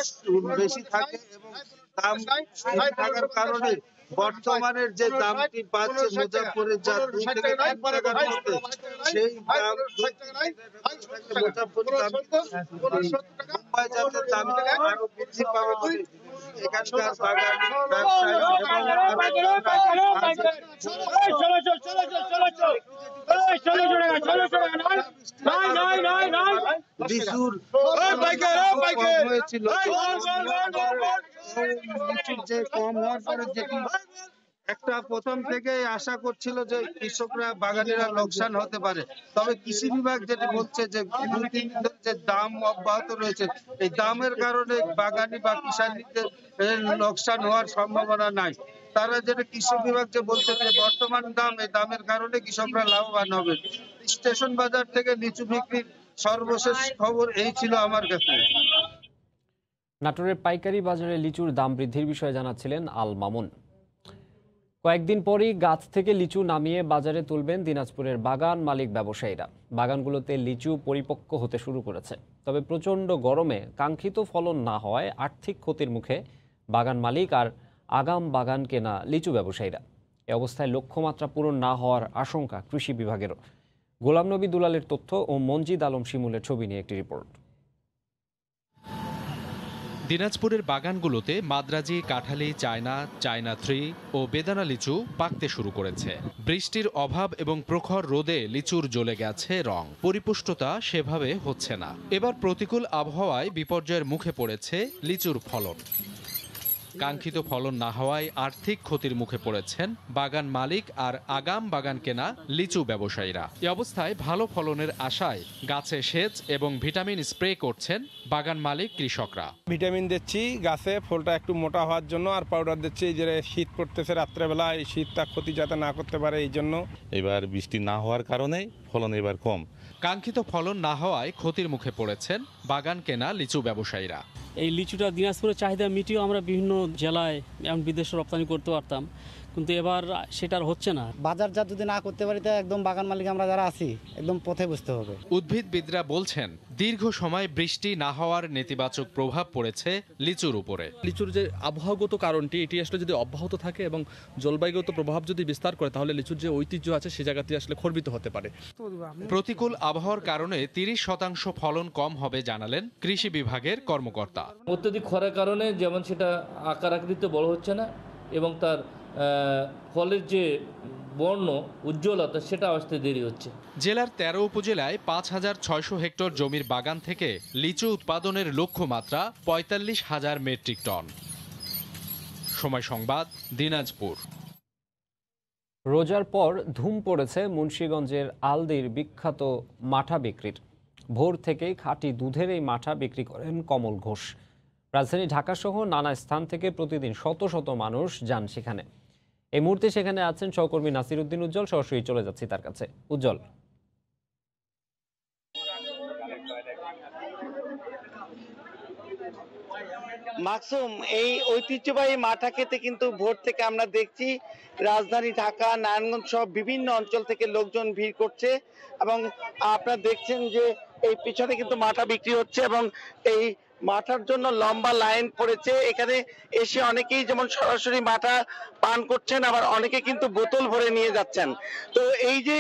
বেশি থাকে এবং দাম বেশি থাকার কারণে বর্তমানের যে দামটি পাচ্ছে মুজাফফরের জাত 2 থেকে 3 টাকার মধ্যে, সেই দাম মুজাফফরের দাম বোম্বাই জাতের দাম আরো বৃদ্ধি পাবে বলে এখানকার বাগানি লিচুর হয়েছিল লিচুর যে কম হওয়ার পরে যেটি একটা প্রথম থেকে আশা করছিল যে কৃষকরা বাগানিরা লোকসান হতে পারে, তবে কৃষি বিভাগ যেটি বলছে যে 2-3 দিন ধরে যে দাম অব্যাহত রয়েছে, এই দামের কারণে বাগানি বা কৃষানীদের লোকসান হওয়ার সম্ভাবনা নাই। তারা যেটা কৃষি বিভাগ যে বলছে যে বর্তমান দাম, এই দামের কারণে কৃষকরা লাভবান হবে। স্টেশন বাজার থেকে লিচু বিক্রির সর্বশেষ খবর এই ছিল আমার কাছে। নাটোরের পাইকারি বাজারে লিচুর দাম বৃদ্ধির বিষয়ে জানাচ্ছিলেন আল মামুন। কয়েকদিন পরই গাছ থেকে লিচু নামিয়ে বাজারে তুলবেন দিনাজপুরের বাগান মালিক ব্যবসায়ীরা। বাগানগুলোতে লিচু পরিপক্ক হতে শুরু করেছে, তবে প্রচণ্ড গরমে কাঙ্ক্ষিত ফলন না হওয়ায় আর্থিক ক্ষতির মুখে বাগান মালিক আর আগাম বাগান কেনা লিচু ব্যবসায়ীরা। এ অবস্থায় লক্ষ্যমাত্রা পূরণ না হওয়ার আশঙ্কা কৃষি বিভাগেরও। গোলাম নবী দুলালের তথ্য ও মঞ্জিদ আলম শিমুলের ছবি নিয়ে একটি রিপোর্ট। দিনাজপুরের বাগানগুলোতে মাদ্রাজি, কাঁঠালি, চায়না, চায়না 3 ও বেদানা লিচু পাকতে শুরু করেছে। বৃষ্টির অভাব এবং প্রখর রোদে লিচুর জ্বলে গেছে রং, পরিপুষ্টতা সেভাবে হচ্ছে না। এবার প্রতিকূল আবহাওয়ায় বিপর্যয়ের মুখে পড়েছে লিচুর ফলন। কাঙ্ক্ষিত ফলন না হওয়ায় আর্থিক ক্ষতির মুখে পড়েছেন বাগান মালিক আর আগাম বাগান কেনা লিচু ব্যবসায়ীরা। এ অবস্থায় ভালো ফলনের আশায় গাছে সেচ এবং ভিটামিন স্প্রে করছেন বাগান মালিক কৃষকরা। ভিটামিন দিচ্ছি গাছে ফলটা একটু মোটা হওয়ার জন্য, আর পাউডার দিচ্ছি যে শীত পড়তেছে রাত্রেবেলা, এই শীতটা ক্ষতি যাতে না করতে পারে এই জন্য। এবার বৃষ্টি না হওয়ার কারণে ফলন এবার কম। কাঙ্ক্ষিত ফলন না হওয়ায় ক্ষতির মুখে পড়েছেন বাগান কেনা লিচু ব্যবসায়ীরা। এই লিচুটা দিনাজপুরের চাহিদা মিটিয়েও আমরা বিভিন্ন জেলায় এবং বিদেশে রপ্তানি করতে পারতাম, কিন্তু এবার সেটা আর হচ্ছে না। বাজারজাত যদি না করতে পারি তো একদম বাগান মালিক আমরা যারা আছি একদম পথে বসতে হবে। উদ্ভিদবিদরা বলছেন দীর্ঘ সময় বৃষ্টি না হওয়ার নেতিবাচক প্রভাব পড়েছে লিচুর উপরে। লিচুর যে আবহাওয়াগত কারণটি, এটি আসলে যদি অব্যাহত থাকে এবং জলবায়ুগত প্রভাব যদি বিস্তার করে, তাহলে লিচুর যে ঐতিহ্য আছে সে জায়গাটি আসলে খর্বিত হতে পারে। প্রতিকূল আবহাওয়ার কারণে 30% ফলন কম হবে জানালেন কৃষি বিভাগের কর্মকর্তা। অত্যধিক খরার কারণে যেমন সেটা আকার আকৃতিতে বড় হচ্ছে না এবং তার ফলের যে বর্ণ উজ্জ্বলতা সেটা আসতে দেরি হচ্ছে। জেলার 13 উপজেলায় 5600 হেক্টর জমির বাগান থেকে লিচু উৎপাদনের লক্ষ্যমাত্রা 45,000 মেট্রিক টন। সময় সংবাদ, দিনাজপুর। রোজার পর ধুম পড়েছে মুন্সিগঞ্জের আলদির বিখ্যাত মাঠা বিক্রির। ভোর থেকেই খাঁটি দুধের এই মাঠা বিক্রি করেন কমল ঘোষ। রাজধানী ঢাকাসহ নানা স্থান থেকে প্রতিদিন শত শত মানুষ যান সেখানে। এই মুহূর্তে সেখানে আছেন সহকর্মী নাসির উদ্দিন উজ্জ্বল। সরাসরি চলে যাচ্ছি তার কাছে। উজ্জ্বল, মাকসুম, এই ঐতিহ্যবাহী মাঠা খেতে কিন্তু ভোর থেকে আমরা দেখছি রাজধানী ঢাকা, নারায়ণগঞ্জ সহ বিভিন্ন অঞ্চল থেকে লোকজন ভিড় করছে এবং আপনারা দেখছেন যে এই পিছনে কিন্তু মাঠা বিক্রি হচ্ছে এবং এই মাঠার জন্য লম্বা লাইন পড়েছে। এখানে এসে অনেকেই যেমন সরাসরি মাঠা পান করছেন, আবার অনেকে কিন্তু বোতল ভরে নিয়ে যাচ্ছেন। তো এই যে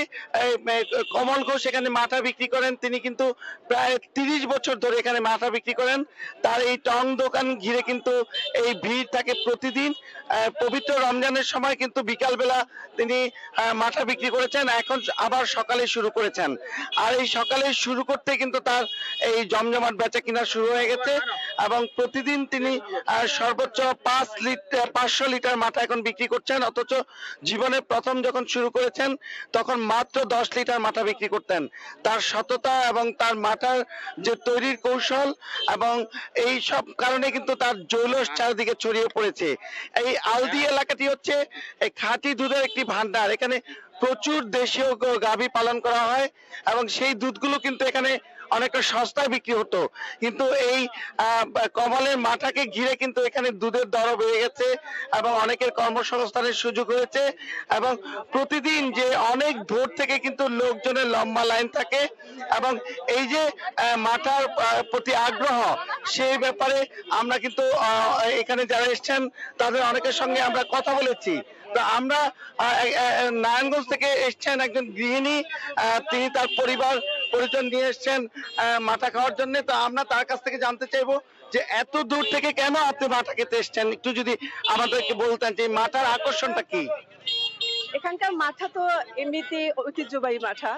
কমল ঘোষ এখানে মাঠা বিক্রি করেন, তিনি কিন্তু প্রায় 30 বছর ধরে এখানে মাঠা বিক্রি করেন। তার এই টং দোকান ঘিরে কিন্তু এই ভিড় থাকে প্রতিদিন। পবিত্র রমজানের সময় কিন্তু বিকালবেলা তিনি মাঠা বিক্রি করেছেন, এখন আবার সকালে শুরু করেছেন। আর এই সকালে শুরু করতে কিন্তু তার এই জমজমাট বেচা কিনা শুরু হয়ে গেছে এবং প্রতিদিন তিনি সর্বোচ্চ 500 লিটার মাঠা এখন বিক্রি করছেন। অথচ জীবনে প্রথম যখন শুরু করেছেন তখন মাত্র 10 লিটার মাঠা বিক্রি করতেন। তার সততা এবং তার মাঠার যে তৈরির কৌশল এবং এই সব কারণে কিন্তু তার জৌলস চারিদিকে ছড়িয়ে পড়েছে। এই আলদি এলাকাটি হচ্ছে এই খাঁটি দুধের একটি ভান্ডার। এখানে প্রচুর দেশীয় গাভী পালন করা হয় এবং সেই দুধগুলো কিন্তু এখানে অনেকটা সস্তায় বিক্রি হতো, কিন্তু এই কমলের মাঠাকে ঘিরে কিন্তু এখানে দুধের দরও বেড়ে গেছে এবং অনেকের কর্মসংস্থানের সুযোগ হয়েছে এবং প্রতিদিন যে অনেক ভোর থেকে কিন্তু লোকজনের লম্বা লাইন থাকে এবং এই যে মাঠার প্রতি আগ্রহ সেই ব্যাপারে আমরা কিন্তু এখানে যারা এসছেন তাদের অনেকের সঙ্গে আমরা কথা বলেছি। তো আমরা নারায়ণগঞ্জ থেকে এসছেন একজন গৃহিণী, তিনি তার পরিজন নিয়ে এসছেন মাঠা খাওয়ার জন্য। তো আমরা তার কাছ থেকে জানতে চাইবো যে এত দূর থেকে কেন আপনি মাঠা খেতে এসছেন, একটু যদি আমাদেরকে বলতেন যে মাঠার আকর্ষণটা কি। এখানকার মাঠা তো এমনিতে ঐতিহ্যবাহী মাঠা,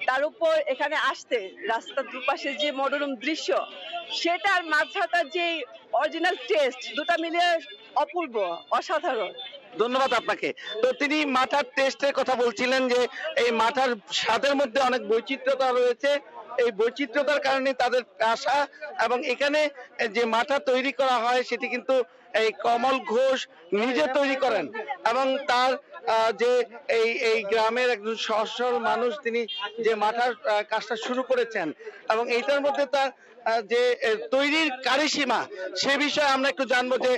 তার উপর এখানে আসতে রাস্তার দুপাশে যে মনোরম দৃশ্য, সেটার মাঠাটার যে অরিজিনাল টেস্ট, দুটা মিলে অপূর্ব, অসাধারণ। ধন্যবাদ আপনাকে। তো তিনি মাঠার টেস্টের কথা বলছিলেন যে এই মাঠার স্বাদের মধ্যে অনেক বৈচিত্র্যতা রয়েছে, এই বৈচিত্র্যতার কারণে তাদের আশা এবং এখানে যে মাঠা তৈরি করা হয় সেটি কিন্তু এই কমল ঘোষ নিজে তৈরি করেন এবং তার যে এই গ্রামের একজন সচ্ছল মানুষ, তিনি যে মাঠার কাজটা শুরু করেছেন এবং এইটার মধ্যে তার যে তৈরির কারিসীমা সে বিষয়ে আমরা একটু জানবো। যে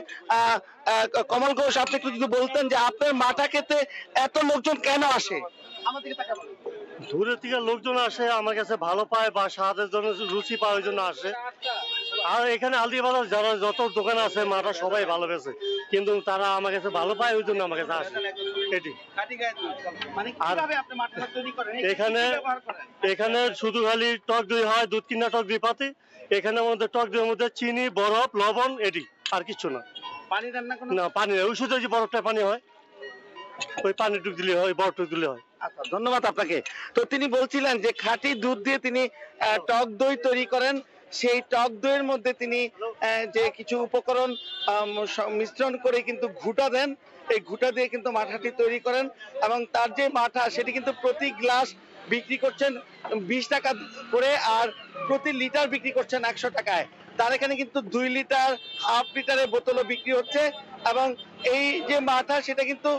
কমল ঘোষ, আপনি একটু যদি বলতেন যে আপনার মাঠা খেতে এত লোকজন কেন আসে? দূরের থেকে লোকজন আসে, আমার কাছে ভালো পায় বা স্বাদের জন্য রুচি পায়, ওই জন্য আসে। আর এখানে আলদিবাজার যারা যত দোকান আছে মাঠা সবাই ভালোবেসে, কিন্তু তারা আমার কাছে ভালো পায়, ওই জন্য আমার কাছে আসে। এটি এখানে শুধু খালি টক দই হয়, দুধ কিনা টক দই পাতি, এখানে মধ্যে টক দইয়ের মধ্যে চিনি, বরফ, লবণ, এটি আর কিছু না। পানি রান্না না, পানি ওই শুধু যে বরফটা পানি হয়, ওই পানি টুক দিলে হয়, বরফ টুক দিলে হয়। আচ্ছা, ধন্যবাদ আপনাকে। তো তিনি বলছিলেন যে খাঁটি দুধ দিয়ে তিনি টক দই তৈরি করেন, সেই টক দইয়ের মধ্যে তিনি যে কিছু উপকরণ মিশ্রণ করে কিন্তু ঘুটা দেন, এই ঘুটা দিয়ে কিন্তু মাঠাটি তৈরি করেন এবং তার যে মাঠা সেটি কিন্তু প্রতি গ্লাস বিক্রি করছেন 20 টাকা করে আর প্রতি লিটার বিক্রি করছেন 100 টাকায়। তার এখানে কিন্তু 2 লিটার, হাফ লিটারের বোতলও বিক্রি হচ্ছে এবং এই যে মাঠা সেটা কিন্তু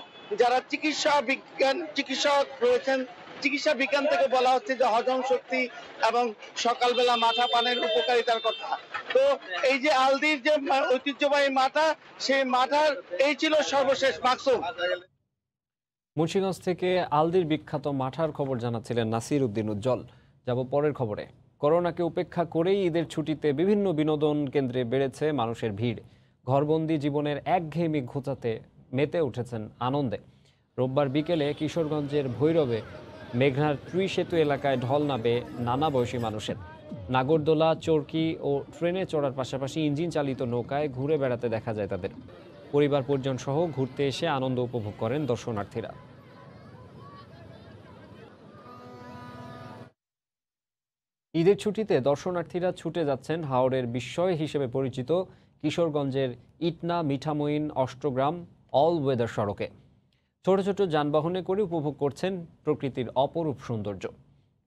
যারা চিকিৎসক রয়েছেন, চিকিৎসা বিজ্ঞান থেকে বলা হচ্ছে যে হজম শক্তি এবং সকালবেলা মাঠা পানের উপকারিতার কথা। তো এই যে আলদির যে ঐতিহ্যবাহী মাঠা, সেই মাঠার এই ছিল সর্বশেষ। মাকসুম। মুন্সিগঞ্জ থেকে আলদির বিখ্যাত মাঠার খবর জানাচ্ছিলেন নাসির উদ্দিন উজ্জ্বল। যাব পরের খবরে। করোনাকে উপেক্ষা করেই ঈদের ছুটিতে বিভিন্ন বিনোদন কেন্দ্রে বেড়েছে মানুষের ভিড়। ঘরবন্দি জীবনের একঘেয়েমি ঘোচাতে মেতে উঠেছেন আনন্দে। রোববার বিকেলে কিশোরগঞ্জের ভৈরবে মেঘনার ত্রিসেতু এলাকায় ঢল নাবে নানা বয়সী মানুষের। নাগরদোলা, চরকি ও ট্রেনে চড়ার পাশাপাশি ইঞ্জিন চালিত নৌকায় ঘুরে বেড়াতে দেখা যায় তাদের। পরিবার পরিজন সহ ঘুরতে এসে আনন্দ উপভোগ করেন দর্শনার্থীরা। ঈদের ছুটিতে দর্শনার্থীরা ছুটে যাচ্ছেন হাওড়ের বিস্ময় হিসেবে পরিচিত কিশোরগঞ্জের ইটনা মিঠামইন অষ্টগ্রাম অল ওয়েদার সড়কে। ছোট ছোট যানবাহনে করে উপভোগ করছেন প্রকৃতির অপরূপ সৌন্দর্য।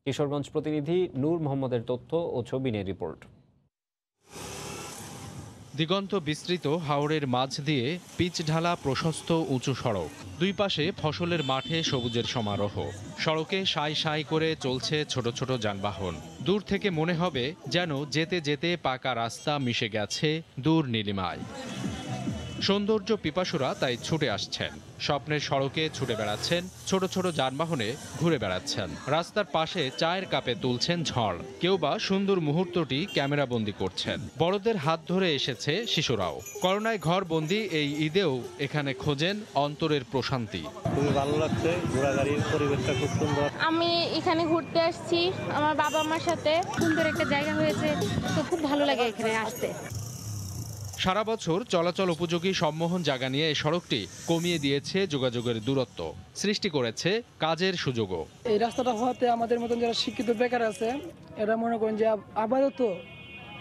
কিশোরগঞ্জ প্রতিনিধি নূর মোহাম্মদের তথ্য ও ছবি নিয়ে রিপোর্ট। দিগন্ত বিস্তৃত হাওরের মাঝ দিয়ে পিচ ঢালা প্রশস্ত উঁচু সড়ক, দুই পাশে ফসলের মাঠে সবুজের সমারোহ। সড়কে সাই সাই করে চলছে ছোট ছোট যানবাহন। দূর থেকে মনে হবে যেন যেতে যেতে পাকা রাস্তা মিশে গেছে দূর নীলিমায়। সৌন্দর্য পিপাসুরা তাই ছুটে আসছেন। স্বপ্নের সড়কে ছুটে বেড়াচ্ছেন, ছোট ছোট যানবাহনে ঘুরে বেড়াচ্ছেন। রাস্তার পাশে চায়ের কাপে তুলছেন ঝড়, কেউ বা সুন্দর মুহূর্তটি ক্যামেরাবন্দি করছেন। বড়দের হাত ধরে এসেছে শিশুরাও। করোনায় ঘরবন্দি এই ঈদেও এখানে খোঁজেন অন্তরের প্রশান্তি। খুবই ভালো লাগছে, ঘোরাঘুরির পরিবেশটা খুব সুন্দর। আমি এখানে ঘুরতে আসছি আমার বাবা মার সাথে। সুন্দর একটা জায়গা হয়েছে, তো খুব ভালো লাগে এখানে আসতে। সারা বছর চলাচল উপযোগী সম্মোহন জায়গা নিয়ে এই সড়কটি কমিয়ে দিয়েছে যোগাযোগের দূরত্ব, সৃষ্টি করেছে কাজের সুযোগও। এই রাস্তাটা হওয়াতে আমাদের মতন যারা শিক্ষিত বেকার আছে, এরা মনে করেন যে আপাতত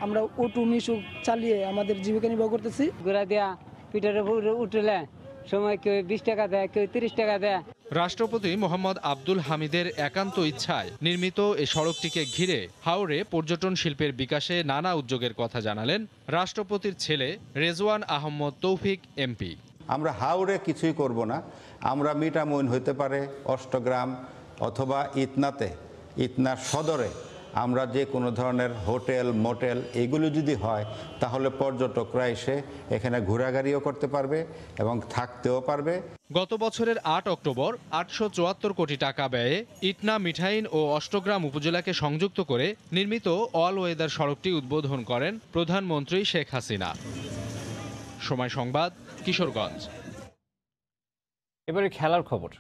আমরা অটো মিশুক চালিয়ে আমাদের জীবিকা নির্বাহ করতেছি। ঘোরা দেয়া পিঠের উপরে উঠলে সময় কেউ 20 টাকা দেয়, কেউ 30 টাকা দেয়। রাষ্ট্রপতি মোহাম্মদ আব্দুল হামিদের একান্ত ইচ্ছায় নির্মিত এই সড়কটিকে ঘিরে হাওরে পর্যটন শিল্পের বিকাশে নানা উদ্যোগের কথা জানালেন রাষ্ট্রপতির ছেলে রেজওয়ান আহমদ তৌফিক এমপি। আমরা হাওরে কিছুই করব না, আমরা মিঠামইন হইতে পারে অষ্টগ্রাম অথবা ইটনাতে, ইটনার সদরে আমরা যে কোনো ধরনের হোটেল মোটেল এগুলো যদি হয় তাহলে পর্যটকরা এসে এখানে ঘোরাঘুরিও করতে পারবে এবং থাকতেও পারবে। গত বছরের ৮ অক্টোবর ৮৭৪ কোটি টাকা ব্যয়ে ইটনা, মিঠাইন ও অষ্টগ্রাম উপজেলাকে সংযুক্ত করে নির্মিত অল ওয়েদার সড়কটি উদ্বোধন করেন প্রধানমন্ত্রী শেখ হাসিনা। সময় সংবাদ, কিশোরগঞ্জ। এবারে খেলার খবর।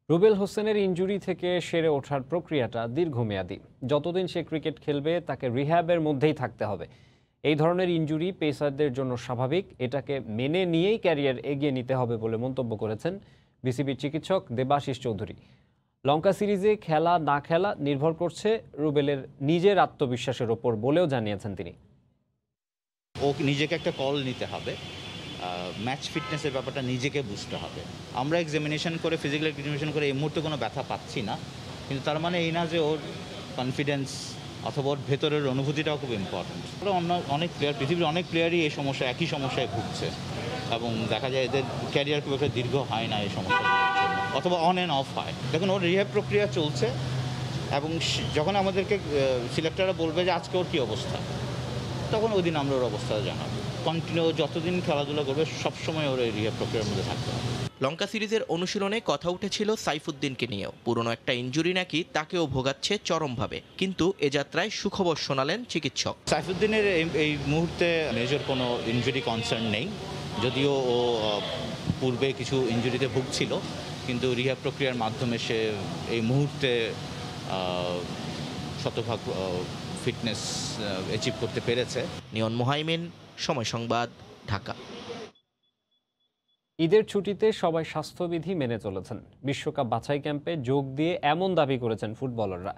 রুবেল হোসেনের ইনজুরি থেকে সেরে ওঠার প্রক্রিয়াটা দীর্ঘমেয়াদী। যতদিন সে ক্রিকেট খেলবে তাকে রিহ্যাবের মধ্যেই থাকতে হবে। এই ধরনের ইনজুরি পেসারদের জন্য স্বাভাবিক, এটাকে মেনে নিয়েই ক্যারিয়ার এগিয়ে নিতে হবে বলে মন্তব্য করেছেন বিসিবির চিকিৎসক দেবাশিস চৌধুরী। লঙ্কা সিরিজে খেলা না খেলা নির্ভর করছে রুবেলের নিজের আত্মবিশ্বাসের ওপর বলেও জানিয়েছেন তিনি। ও নিজেকে একটা কল নিতে হবে, ম্যাচ ফিটনেসের ব্যাপারটা নিজেকে বুঝতে হবে। আমরা এক্সামিনেশন করে, ফিজিক্যাল এক্সামিনেশন করে এই মুহূর্তে কোনো ব্যথা পাচ্ছি না, কিন্তু তার মানে এই না যে ওর কনফিডেন্স অথবা ওর ভেতরের অনুভূতিটাও খুব ইম্পর্টেন্ট। অনেক প্লেয়ার, পৃথিবীর অনেক প্লেয়ারই এই সমস্যা, একই সমস্যায় ভুগছে এবং দেখা যায় এদের ক্যারিয়ার খুব একটা দীর্ঘ হয় না এই সমস্যাগুলোর জন্য, অথবা অন অ্যান্ড অফ হয়। দেখুন, ওর রিহ্যাব প্রক্রিয়া চলছে এবং যখন আমাদেরকে সিলেক্টররা বলবে যে আজকে ওর কী অবস্থা, তখন ওই দিন আমরা ওর অবস্থা জানাবো। কন্টিনিউ যতদিন খেলাধুলা করবে সবসময় ওর এই রিহ্যাব প্রক্রিয়ার মধ্যে থাকতে হবে। লঙ্কা সিরিজের অনুশীলনে কথা উঠেছিল সাইফুদ্দিনকে নিয়েও। পুরনো একটা ইনজুরি নাকি তাকেও ভোগাচ্ছে চরমভাবে, কিন্তু এ যাত্রায় সুখবর শোনালেন চিকিৎসক। সাইফুদ্দিনের এই মুহূর্তে মেজর কোনো ইনজুরি কনসার্ন নেই, যদিও ও পূর্বে কিছু ইনজুরিতে ভুগছিল, কিন্তু রিহ্যাব প্রক্রিয়ার মাধ্যমে সে এই মুহূর্তে শতভাগ ফিটনেস অ্যাচিভ করতে পেরেছে। নিয়ন মুহাইমিন, সময় সংবাদ, ঢাকা। ঈদের ছুটিতে সবাই স্বাস্থ্যবিধি মেনে চলেছেন। বিশ্বকাপ বাছাই ক্যাম্পে যোগ দিয়ে এমন দাবি করেছেন ফুটবলাররা।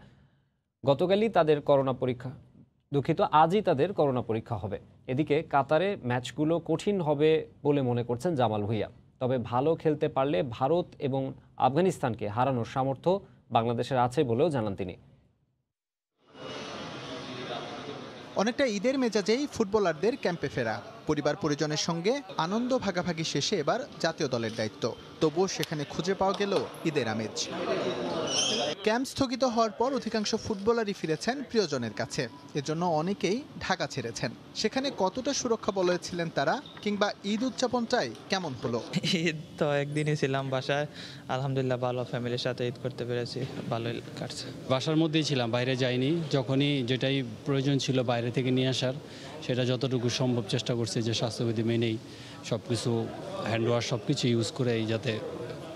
আজই তাদের করোনা পরীক্ষা হবে। এদিকে কাতারে ম্যাচগুলো কঠিন হবে বলে মনে করছেন জামাল ভুঁইয়া। তবে ভালো খেলতে পারলে ভারত এবং আফগানিস্তানকে হারানোর সামর্থ্য বাংলাদেশের আছে বলেও জানান তিনি। অনেকটা ঈদের মেজাজেই ফুটবলারদের ক্যাম্পে ফেরা। পরিবার পরিজনের সঙ্গে আনন্দ ভাগাভাগি শেষে এবার জাতীয় দলের দায়িত্ব। তবুও সেখানে খুঁজে পাওয়া গেল ঈদের আমেজ। ক্যাম্প স্থগিত হওয়ার পর অধিকাংশ ফুটবলারই ফিরেছেন প্রিয়জনের কাছে। এজন্য অনেকেই ঢাকা ছেড়েছেন। সেখানে কতটা সুরক্ষা বলয় ছিলেন তারা, কিংবা ঈদ উদযাপনটাই কেমন হলো? ঈদ তো একদিনই ছিলাম বাসায়, আলহামদুলিল্লাহ ভালো, ফ্যামিলির সাথে ঈদ করতে পেরেছি, ভালোই কাটছে। বাসার মধ্যেই ছিলাম, বাইরে যাইনি। যখনই যেটাই প্রয়োজন ছিল বাইরে থেকে নিয়ে আসার, সেটা যতটুকু সম্ভব চেষ্টা করছে যে স্বাস্থ্যবিধি মেনেই সব কিছু হ্যান্ড ওয়াশ সব কিছু ইউজ করে যাতে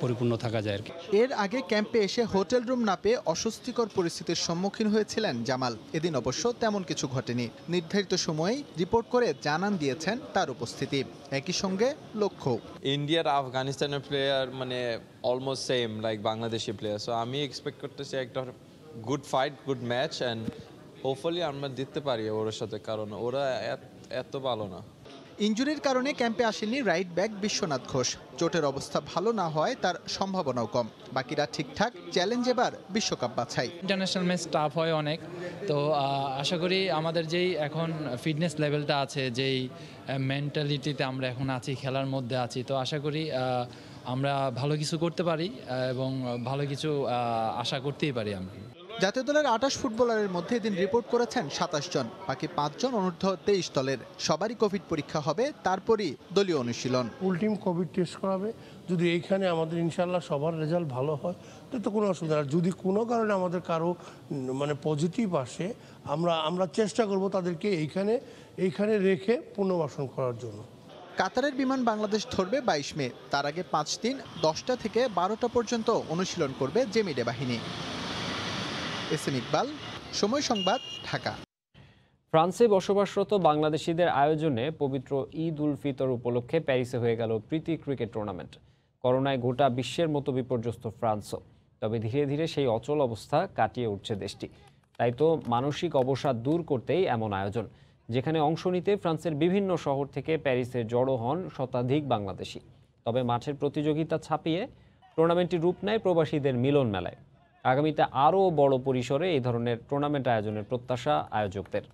পরিপূর্ণ থাকা যায় আর কি। এর আগে ক্যাম্পে এসে হোটেল রুম না পেয়ে অস্বস্তিকর পরিস্থিতির সম্মুখীন হয়েছিলেন জামাল। এদিন অবশ্য তেমন কিছু ঘটেনি। নির্ধারিত সময়েই রিপোর্ট করে জানান দিয়েছেন তার উপস্থিতি। একই সঙ্গে লক্ষ্য, ইন্ডিয়ার আফগানিস্তানের প্লেয়ার মানে almost same like Bangladeshi player. So আমি এক্সপেক্ট করতেছি একটা good fight, good match, and hopefully আমরা জিততে পারি ওর সাথে, কারণ ওরা এত ভালো না। ইনজুরির কারণে ক্যাম্পে আসেনি রাইট ব্যাক বিশ্বনাথ ঘোষ। চোটের অবস্থা ভালো না হয় তার সম্ভাবনাও কম। বাকিরা ঠিকঠাক। চ্যালেঞ্জ এবার বিশ্বকাপ বাছাই। ইন্টারন্যাশনাল ম্যাচ টাফ হয় অনেক, তো আশা করি আমাদের যেই এখন ফিটনেস লেভেলটা আছে, যেই মেন্টালিটিতে আমরা এখন আছি, খেলার মধ্যে আছি, তো আশা করি আমরা ভালো কিছু করতে পারি এবং ভালো কিছু আশা করতেই পারি আমরা। জাতীয় দলের ২৮ ফুটবলারের মধ্যে এদিন রিপোর্ট করেছেন ২৭ জন। বাকি ৫ জন অনূর্ধ্ব ২৩ দলের। সবারই কোভিড পরীক্ষা হবে, তারপরই দলীয় অনুশীলন। ফুল কোভিড টেস্ট করাবে। যদি এইখানে আমাদের ইনশাল্লাহ সবার রেজাল্ট ভালো হয় তো কোনো অসুবিধা নেই। যদি কোনো কারণে আমাদের কারো মানে পজিটিভ আসে, আমরা চেষ্টা করব তাদেরকে এইখানে রেখে পুনর্বাসন করার জন্য। কাতারের বিমান বাংলাদেশ ধরবে ২২ মে। তার আগে ৫ দিন ১০টা থেকে ১২টা পর্যন্ত অনুশীলন করবে জেমিডে বাহিনী। এসএম ইকবাল, সময় সংবাদ, ঢাকা। ফ্রান্সে বসবাসরত বাংলাদেশিদের আয়োজনে পবিত্র ঈদ উল ফিতর উপলক্ষে প্যারিসে হয়ে গেল প্রীতি ক্রিকেট টুর্নামেন্ট। করোনায় গোটা বিশ্বের মতো বিপর্যস্ত ফ্রান্সও। তবে ধীরে ধীরে সেই অচল অবস্থা কাটিয়ে উঠছে দেশটি। তাই তো মানসিক অবসাদ দূর করতেই এমন আয়োজন, যেখানে অংশ নিতে ফ্রান্সের বিভিন্ন শহর থেকে প্যারিসে জড়ো হন শতাধিক বাংলাদেশি। তবে মাঠের প্রতিযোগিতা ছাপিয়ে টুর্নামেন্টটি রূপ নেয় প্রবাসীদের মিলন মেলায়। আগামীতে আরও বড় পরিসরে এই ধরনের টুর্নামেন্ট আয়োজনের প্রত্যাশা আয়োজকদের।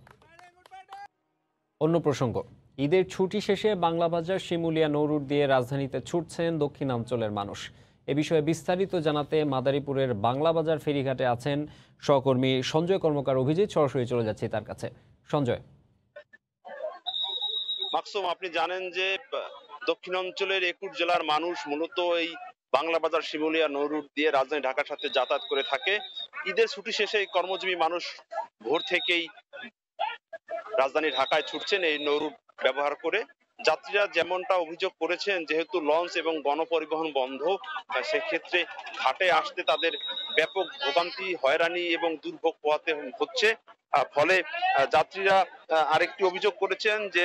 অন্য প্রসঙ্গ, ঈদের ছুটি শেষে বাংলাবাজার শিমুলিয়া নৌরুট দিয়ে রাজধানীতে ছুটছেন দক্ষিণাঞ্চলের মানুষ। এ বিষয়ে বিস্তারিত জানাতে মাদারীপুরের বাংলাবাজার ফেরিঘাটে আছেন সহকর্মী সঞ্জয় কর্মকার অভিজিৎ। সরাসরি চলে যাচ্ছি তার কাছে। সঞ্জয়। মাকসুম, আপনি জানেন যে দক্ষিণাঞ্চলের 21 জেলার মানুষ মূলত এই বাংলাবাজার শিমুলিয়া নৌ রুট দিয়ে রাজধানী ঢাকার সাথে যাতায়াত করে থাকে। ঈদের ছুটি শেষে এই কর্মজীবী মানুষ ভোর থেকেই রাজধানী ঢাকায় ছুটছেন এই নৌ রুট ব্যবহার করে। যাত্রীরা যেমনটা অভিযোগ করেছেন, যেহেতু লঞ্চ এবং গণপরিবহন বন্ধ, সেক্ষেত্রে ঘাটে আসতে তাদের ব্যাপক ভোগান্তি, হয়রানি এবং দুর্ভোগ পোহাতে হচ্ছে। ফলে যাত্রীরা আরেকটি অভিযোগ করেছেন যে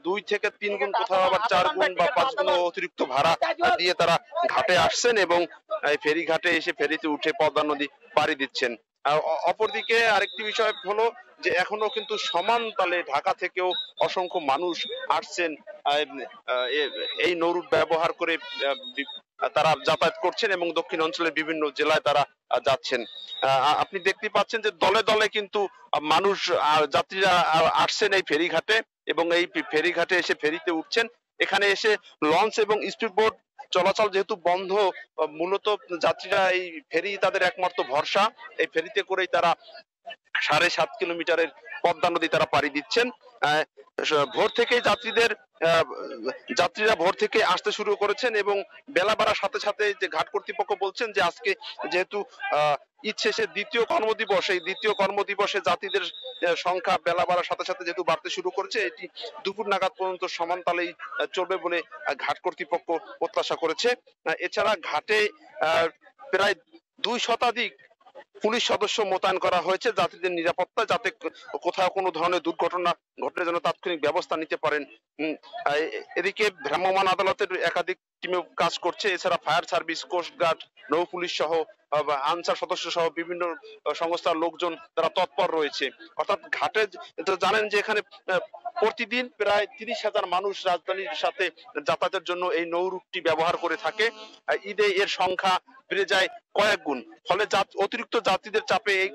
2 থেকে 3 গুণ, কোথাও আবার 4 গুণ বা 5 গুণ অতিরিক্ত ভাড়া দিয়ে তারা ঘাটে আসছেন এবং ফেরি ঘাটে এসে ফেরিতে উঠে পদ্মা নদী পাড়ি দিচ্ছেন। অপরদিকে আরেকটি বিষয় হলো যে এখনো কিন্তু সমান তালে ঢাকা থেকেও অসংখ্য মানুষ আসছেন এই নৌ রুট ব্যবহার করে, তারা যাতায়াত করছেন এবং দক্ষিণ অঞ্চলের বিভিন্ন জেলায় তারা যাচ্ছেন। আপনি দেখতে পাচ্ছেন যে দলে দলে কিন্তু মানুষ, যাত্রীরা আসছেন এই ফেরিঘাটে এবং এই ফেরিঘাটে এসে ফেরিতে উঠছেন। এখানে এসে লঞ্চ এবং স্পিডবোট চলাচল যেহেতু বন্ধ, মূলত যাত্রীরা এই ফেরি তাদের একমাত্র ভরসা। এই ফেরিতে করেই তারা 7.5 কিলোমিটারের পদ্মা নদী তারা পাড়ি দিচ্ছেন। ভোর থেকেই যাত্রীরা ভোর থেকে আসতে শুরু করেছেন এবং বেলা বাড়ার সাথে সাথে যে ঘাট কর্তৃপক্ষ বলছেন যে আজকে যেহেতু ঈদ শেষে দ্বিতীয় কর্মদিবস, এই দ্বিতীয় কর্মদিবসে যাত্রীদের সংখ্যা বেলা বাড়ার সাথে সাথে যেহেতু বাড়তে শুরু করেছে, এটি দুপুর নাগাদ পর্যন্ত সমান তালেই চলবে বলে ঘাট কর্তৃপক্ষ প্রত্যাশা করেছে। এছাড়া ঘাটে প্রায় 2 শতাধিক পুলিশ সদস্য মোতায়েন করা হয়েছে যাত্রীদের নিরাপত্তা, যাতে কোথাও কোনো ধরনের দুর্ঘটনা ঘটলে যেন তাৎক্ষণিক ব্যবস্থা নিতে পারেন। এদিকে ভ্রাম্যমাণ আদালতের একাধিক টিমে কাজ করছে। এছাড়া ফায়ার সার্ভিস, কোস্টগার্ড, নৌ পুলিশ সহ আনসার সদস্য সহ বিভিন্ন সংস্থার লোকজন তারা তৎপর রয়েছে। অর্থাৎ ঘাটে জানেন যে এখানে প্রতিদিন প্রায় 30,000 মানুষ রাজধানীর সাথে যাতায়াতের জন্য এই নৌ রুটটি ব্যবহার করে থাকে। ঈদে এর সংখ্যা বেড়ে যায় কয়েক গুণ। ফলে অতিরিক্ত যাত্রীদের চাপে এই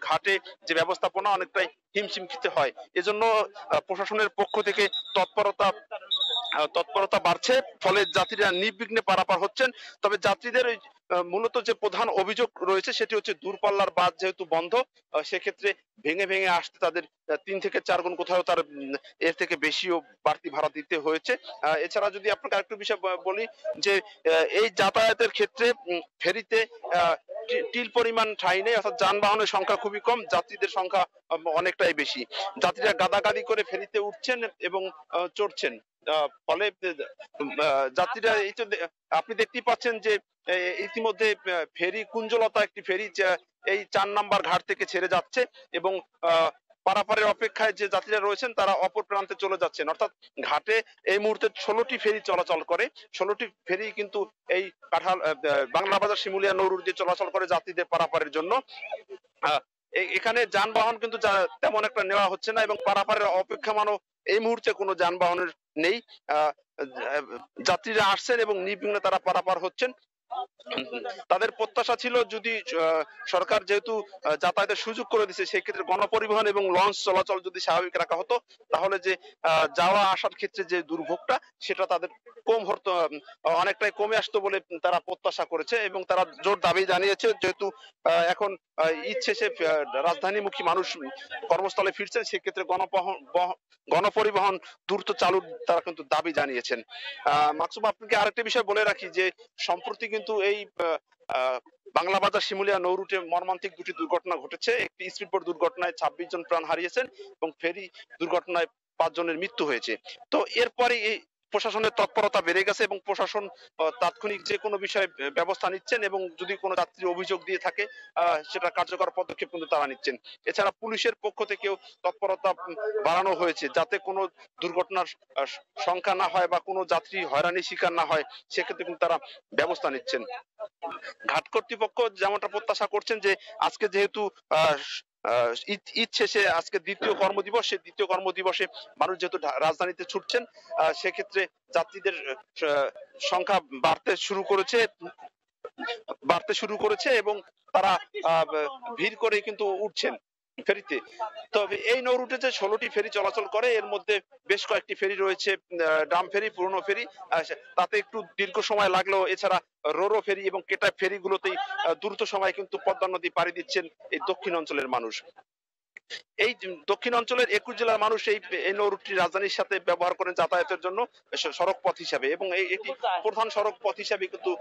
ঘাটে যে ব্যবস্থাপনা অনেকটাই হিমশিম খেতে হয়। এজন্য প্রশাসনের পক্ষ থেকে তৎপরতা বাড়ছে, ফলে যাত্রীরা নির্বিঘ্নে পারাপার হচ্ছেন। তবে যাত্রীদের মূলত যে প্রধান অভিযোগ রয়েছে সেটি হচ্ছে দূরপাল্লার বাস যেহেতু বন্ধ, সেক্ষেত্রে ভেঙে ভেঙে আসতে তাদের 3 থেকে 4 গুণ, কোথাও তার এর থেকে বেশিও বাড়তি ভাড়া দিতে হয়েছে। এছাড়া যদি আপনাকে আরেকটু বিষয় বলি যে এই যাতায়াতের ক্ষেত্রে ফেরিতে টিল পরিমাণ ঠাঁই নেই, অর্থাৎ যানবাহনের সংখ্যা খুবই কম, যাত্রীদের সংখ্যা অনেকটাই বেশি। যাত্রীরা গাদাগাদি করে ফেরিতে উঠছেন এবং চড়ছেন। ফলে যাত্রীরা এই তো আপনি দেখতেই পাচ্ছেন যে ইতিমধ্যে ফেরি কুঞ্জলতা, একটি ফেরি এই 4 নাম্বার ঘাট থেকে ছেড়ে যাচ্ছে এবং পারাপারের অপেক্ষায় যে যাত্রীরা রয়েছেন তারা অপর প্রান্তে চলে যাচ্ছেন। অর্থাৎ ঘাটে এই মুহূর্তে 16টি ফেরি চলাচল করে। 16টি ফেরি কিন্তু এই বাংলাবাজার শিমুলিয়া নৌ রুট দিয়ে চলাচল করে যাত্রীদের পারাপারের জন্য। এখানে যানবাহন কিন্তু তেমন একটা নেওয়া হচ্ছে না এবং পারাপারের অপেক্ষমানও এই মুহূর্তে কোনো যানবাহনের নেই। যাত্রীরা আসছেন এবং নির্বিঘ্নে তারা পারাপার হচ্ছেন। তাদের প্রত্যাশা ছিল যদি সরকার যেহেতু যাতায়াতের সুযোগ করে দিচ্ছে, সেই ক্ষেত্রে গণপরিবহন এবং লঞ্চ চলাচল যদি স্বাভাবিক রাখা হতো, তাহলে যে যাওয়া আসার ক্ষেত্রে যে দুর্ভোগটা সেটা তাদের অনেকটাই কমে আসতো বলে তারা প্রত্যাশা করেছে এবং তারা জোর দাবি জানিয়েছে, যেহেতু এখন ঈদ শেষে রাজধানীমুখী মানুষ কর্মস্থলে ফিরছেন, সেক্ষেত্রে গণপরিবহন দ্রুত চালুর তারা কিন্তু দাবি জানিয়েছেন। মাকসুম, আপনাকে আরেকটা বিষয় বলে রাখি যে সম্প্রতি কিন্তু এই বাংলাবাজার শিমুলিয়া নৌ রুটে মর্মান্তিক 2টি দুর্ঘটনা ঘটেছে। একটি স্পিডবোট দুর্ঘটনায় 26 জন প্রাণ হারিয়েছেন এবং ফেরি দুর্ঘটনায় 5 জনের মৃত্যু হয়েছে। তো এরপরে এই প্রশাসনের তৎপরতা বেড়ে গেছে এবং প্রশাসন তাৎক্ষণিক যে কোনো বিষয়ে ব্যবস্থা নিচ্ছেন এবং যদি কোনো যাত্রী অভিযোগ দিয়ে থাকে সেটা কার্যকর পদক্ষেপ কিন্তু তারা নিচ্ছেন। এছাড়া পুলিশের পক্ষ থেকেও তৎপরতা বাড়ানো হয়েছে যাতে কোনো দুর্ঘটনার সংখ্যা না হয় বা কোনো যাত্রী হয়রানির শিকার না হয়, সেক্ষেত্রে কিন্তু তারা ব্যবস্থা নিচ্ছেন। ঘাট কর্তৃপক্ষ যেমনটা প্রত্যাশা করছেন যে আজকে যেহেতু ঈদ শেষে আজকে দ্বিতীয় কর্মদিবস, সেই দ্বিতীয় কর্মদিবসে মানুষ যেহেতু রাজধানীতে ছুটছেন, সেক্ষেত্রে যাত্রীদের সংখ্যা বাড়তে শুরু করেছে এবং তারা ভিড় করে কিন্তু উঠছেন। ফেরিতে। তবে এই নৌ রুটে যে 16টি ফেরি চলাচল করে এর মধ্যে বেশ কয়েকটি ফেরি রয়েছে ড্রাম ফেরি, পুরনো ফেরি, তাতে একটু দীর্ঘ সময় লাগলেও এছাড়া রোরো ফেরি এবং কেটা ফেরিগুলোতেই দ্রুত সময় কিন্তু পদ্মা নদী পাড়ি দিচ্ছেন এই দক্ষিণ অঞ্চলের মানুষ। এই দক্ষিণ অঞ্চলের 21 জেলার মানুষ এই নৌ রুটটি রাজধানীর সাথে ব্যবহার করেন যাতায়াতের জন্য সড়ক পথ হিসাবে, এবং এটি প্রধান সড়ক পথ হিসাবে কিন্তু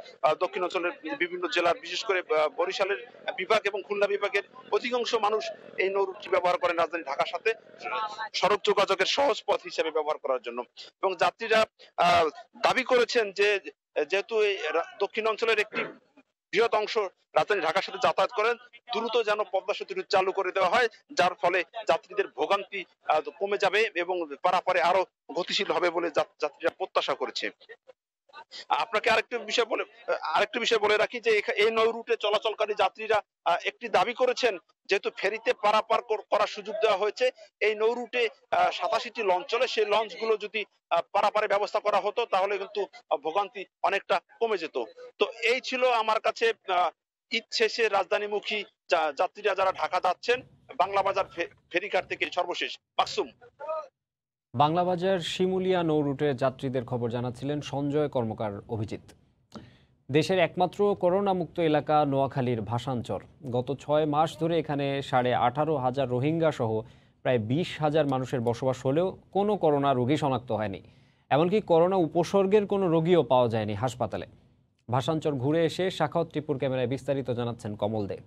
দক্ষিণ অঞ্চলের বিভিন্ন জেলার, বিশেষ করে বরিশালের বিভাগ এবং খুলনা বিভাগের অধিকাংশ মানুষ এই নৌ রুটটি ব্যবহার করেন রাজধানী ঢাকার সাথে সড়ক যোগাযোগের সহজ পথ হিসেবে ব্যবহার করার জন্য। এবং যাত্রীরা দাবি করেছেন যে যেহেতু এই দক্ষিণ অঞ্চলের একটি বৃহৎ অংশ রাজধানী ঢাকার সাথে যাতায়াত করেন, দ্রুত যেন পদ্মা সেতু চালু করে দেওয়া হয়, যার ফলে যাত্রীদের ভোগান্তি কমে যাবে এবং পারাপারে আরো গতিশীল হবে বলে যাত্রীরা প্রত্যাশা করেছে। আপনাকে আরেকটি বিষয় বলে রাখি যে এই নৌ রুটে চলাচলকারী যাত্রীরা একটি দাবি করেছেন, যেহেতু ফেরিতে পারাপার করার সুযোগ দেওয়া হয়েছে, এই নৌ রুটে 87টি লঞ্চ চলে, সেই লঞ্চগুলো যদি পারাপারের ব্যবস্থা করা হতো তাহলে কিন্তু ভোগান্তি অনেকটা কমে যেত। তো এই ছিল আমার কাছে ঈদ শেষে রাজধানীমুখী যাত্রীরা যারা ঢাকা যাচ্ছেন বাংলা বাজার ফেরিঘাট থেকে সর্বশেষ। মাকসুম। বাংলাবাজার শিমুলিয়া নৌ রুটে যাত্রীদের খবর জানাচ্ছিলেন সঞ্জয় কর্মকার অভিজিৎ। দেশের একমাত্র করোনা মুক্ত এলাকা নোয়াখালীর ভাসানচর। গত 6 মাস ধরে এখানে 18,500 রোহিঙ্গা সহ প্রায় 20,000 মানুষের বসবাস হলেও কোনো করোনা রোগী শনাক্ত হয়নি। এমনকি করোনা উপসর্গের কোনো রোগীও পাওয়া যায়নি হাসপাতালে। ভাসানচর ঘুরে এসে শাখাওয়াত টিপুর ক্যামেরায় বিস্তারিত জানাচ্ছেন কমল দে।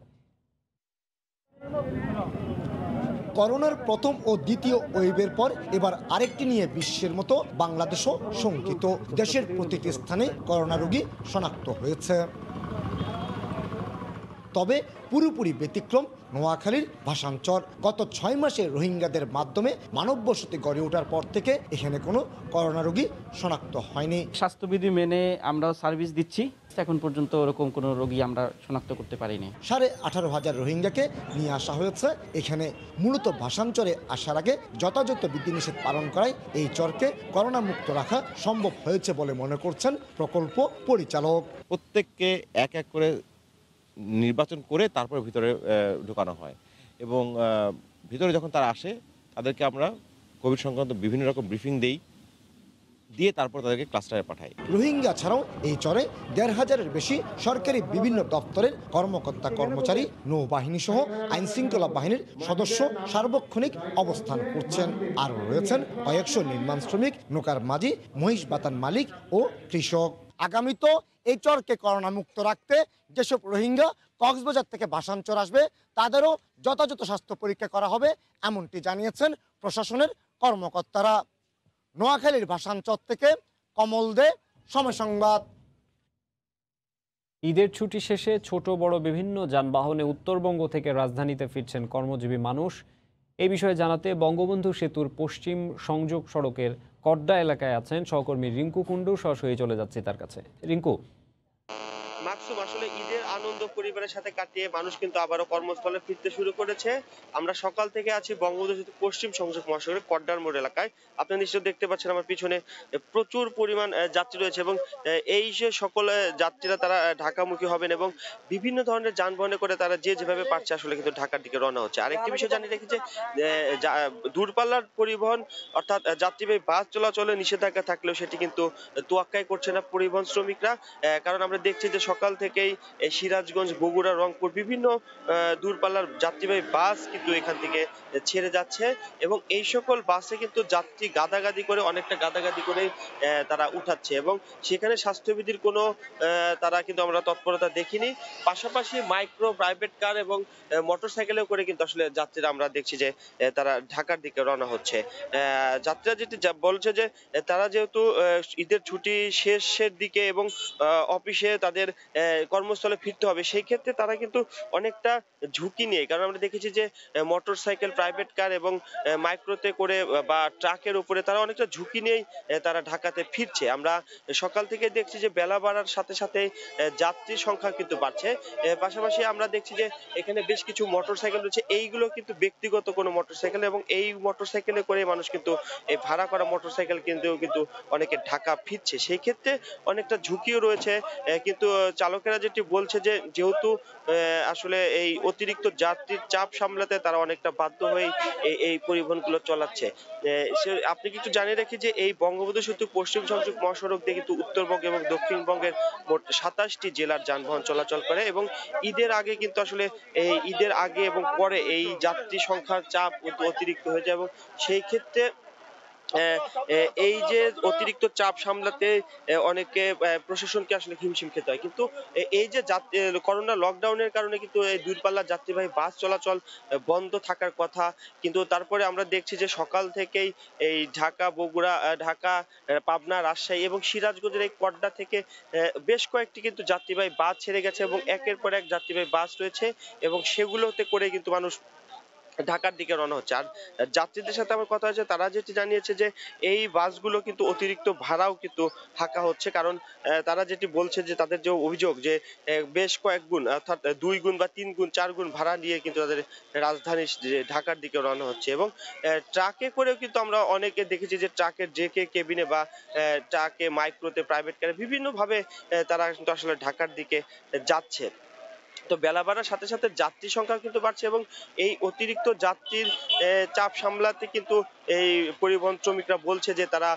করোনার প্রথম ও দ্বিতীয় ওয়েভের পর এবার আরেকটি নিয়ে বিশ্বের মতো বাংলাদেশও শঙ্কিত। দেশের প্রতিটি স্থানে করোনা রোগী শনাক্ত হয়েছে, তবে পুরোপুরি ব্যতিক্রম নোয়াখালীর ভাসানচর। গত 6 মাসে রোহিঙ্গাদের মাধ্যমে মানব বসতি গড়ে ওঠার পর থেকে এখানে কোনো করোনা রোগী শনাক্ত হয়নি। স্বাস্থ্যবিধি মেনে আমরা সার্ভিস দিচ্ছি, এখন পর্যন্ত ওরকম কোনো রোগী আমরা শনাক্ত করতে পারিনি। 18,500 রোহিঙ্গাকে নিয়ে আসা হয়েছে এখানে। মূলত ভাসানচরে আসার আগে যথাযথ বিধিনিষেধ পালন করায় এই চরকে করোনা মুক্ত রাখা সম্ভব হয়েছে বলে মনে করছেন প্রকল্প পরিচালক। প্রত্যেককে এক এক করে নির্বাচন করে তারপর ভিতরে ঢোকানো হয়, এবং ভিতরে যখন তারা আসে তাদেরকে আমরা কোভিড সংক্রান্ত বিভিন্ন রকম ব্রিফিং দিয়ে তারপর তাদেরকে ক্লাস্টারে পাঠাই। রোহিঙ্গা ছাড়াও এই চরে 1,500-এর বেশি সরকারি বিভিন্ন দপ্তরের কর্মকর্তা কর্মচারী, নৌবাহিনী সহ আইন শৃঙ্খলা বাহিনীর সদস্য সার্বক্ষণিক অবস্থান করছেন। আরও রয়েছেন কয়েকশো নির্মাণ শ্রমিক, নৌকার মাঝি, মহিষ বাতান মালিক ও কৃষক। আগামী তো এই চরকে করোনা মুক্ত রাখতে যেসব রোহিঙ্গা কক্সবাজার থেকে ভাসানচর আসবে তাদেরও যথাযথ স্বাস্থ্য পরীক্ষা করা হবে, এমনটি জানিয়েছেন প্রশাসনের কর্মকর্তারা। নোয়াখালীর ভাসানচর থেকে কমল দে, সময় সংবাদ। ঈদের ছুটি শেষে ছোট বড় বিভিন্ন যানবাহনে উত্তরবঙ্গ থেকে রাজধানীতে ফিরছেন কর্মজীবী মানুষ। এই বিষয়ে জানাতে বঙ্গবন্ধু সেতুর পশ্চিম সংযোগ সড়কের কড্ডা এলাকায় আছেন সহকর্মী রিঙ্কু কুণ্ডু। সরাসরি চলে যাচ্ছি তার কাছে। রিঙ্কু। মাকসুম, আসলে ঈদের আনন্দ পরিবারের সাথে কাটিয়ে মানুষ কিন্তু আবারও কর্মস্থলে ফিরতে শুরু করেছে। আমরা সকাল থেকে আছি বঙ্গবন্ধু সেতু পশ্চিম সংযোগ মহাসড়কের কড্ডার মোড় এলাকায়। আপনি নিশ্চয় দেখতে পাচ্ছেন আমার পিছনে প্রচুর পরিমাণ যাত্রী রয়েছে, এবং এই যে সকল যাত্রীরা তারা ঢাকামুখী হবেন এবং বিভিন্ন ধরনের যানবাহনে করে তারা যে যেভাবে পারছে আসলে কিন্তু ঢাকার দিকে রওনা হচ্ছে। আরেকটি বিষয় জানিয়ে রেখেছে, দূরপাল্লার পরিবহন অর্থাৎ যাত্রীবাহী বাস চলাচলে নিষেধাজ্ঞা থাকলেও সেটি কিন্তু তোয়াক্কাই করছে না পরিবহন শ্রমিকরা। কারণ আমরা দেখছি যে সকাল থেকেই সিরাজগঞ্জ, বগুড়া, রংপুর বিভিন্ন দূরপাল্লার যাত্রীবাহী বাস কিন্তু এখান থেকে ছেড়ে যাচ্ছে, এবং এই সকল বাসে কিন্তু যাত্রী গাদাগাদি করে অনেকটা গাদাগাদি করে তারা উঠাচ্ছে, এবং সেখানে স্বাস্থ্যবিধির কোনো তারা কিন্তু আমরা তৎপরতা দেখিনি। পাশাপাশি মাইক্রো, প্রাইভেট কার এবং মোটরসাইকেলেও করে কিন্তু আসলে যাত্রীরা আমরা দেখছি যে তারা ঢাকার দিকে রওনা হচ্ছে। যাত্রীরা যেটি বলছে যে তারা যেহেতু ঈদের ছুটি শেষের দিকে এবং অফিসে তাদের কর্মস্থলে ফিরতে হবে, সেই ক্ষেত্রে তারা কিন্তু অনেকটা ঝুঁকি নিয়ে, কারণ আমরা দেখেছি যে মোটরসাইকেল, প্রাইভেট কার এবং মাইক্রোতে করে বা ট্রাকের উপরে তারা অনেকটা ঝুঁকি নিয়েই তারা ঢাকাতে ফিরছে। আমরা সকাল থেকে দেখছি যে বেলা বাড়ার সাথে সাথে যাত্রীর সংখ্যা কিন্তু বাড়ছে। পাশাপাশি আমরা দেখছি যে এখানে বেশ কিছু মোটরসাইকেল রয়েছে, এইগুলো কিন্তু ব্যক্তিগত কোনো মোটরসাইকেল, এবং এই মোটরসাইকেলে করে মানুষ কিন্তু এই ভাড়া করা মোটরসাইকেল কিন্তু অনেকে ঢাকা ফিরছে। সেই ক্ষেত্রে অনেকটা ঝুঁকিও রয়েছে, কিন্তু চালকেরা যেটি বলছে যে যেহেতু আসলে এই অতিরিক্ত যাত্রীর চাপ সামলাতে তারা অনেকটা বাধ্য হয়ে এই পরিবহনগুলো চালাচ্ছে। আপনি কিছু জানিয়ে রাখি যে এই বঙ্গবন্ধু সেতু পশ্চিম সংযোগ মহাসড়ক দিয়ে কিন্তু উত্তরবঙ্গ এবং দক্ষিণবঙ্গের মোট 27টি জেলার যানবাহন চলাচল করে এবং ঈদের আগে কিন্তু আসলে এই ঈদের আগে এবং পরে এই যাত্রী সংখ্যার চাপ অতিরিক্ত হয়ে যায় এবং সেই ক্ষেত্রে এই যে অতিরিক্ত চাপ সামলাতে অনেকে প্রশাসনকে আসলে হিমশিম খেতে হয়। কিন্তু এই যে করোনা লকডাউনের কারণে কিন্তু এই দূরপাল্লার যাত্রীবাহী বাস চলাচল বন্ধ থাকার কথা, কিন্তু তারপরে আমরা দেখছি যে সকাল থেকেই এই ঢাকা, বগুড়া, ঢাকা, পাবনা, রাজশাহী এবং সিরাজগঞ্জের এই কড্ডা থেকে বেশ কয়েকটি কিন্তু যাত্রীবাহী বাস ছেড়ে গেছে এবং একের পর এক যাত্রীবাহী বাস রয়েছে এবং সেগুলোতে করে কিন্তু মানুষ ঢাকার দিকে রওনা হচ্ছে। আর যাত্রীদের সাথে আমার কথা হয়েছে, তারা যেটি জানিয়েছে যে এই বাসগুলো কিন্তু অতিরিক্ত ভাড়াও কিন্তু হাঁকা হচ্ছে, কারণ তারা যেটি বলছে যে তাদের যে অভিযোগ যে বেশ কয়েক গুণ অর্থাৎ 2 গুণ বা 3 গুণ 4 গুণ ভাড়া নিয়ে কিন্তু তাদের রাজধানী ঢাকার দিকে রওনা হচ্ছে এবং ট্রাকে করেও কিন্তু আমরা অনেকে দেখেছি যে ট্রাকের জেকে কেবিনে বা ট্রাকে, মাইক্রোতে, প্রাইভেট কারে বিভিন্ন ভাবে তারা কিন্তু আসলে ঢাকার দিকে যাচ্ছে। তো বেলা বাড়ার সাথে সাথে যাত্রী সংখ্যা কিন্তু বাড়ছে এবং এই অতিরিক্ত যাত্রীর চাপ সামলাতে কিন্তু এই পরিবহন শ্রমিকরা বলছে যে তারা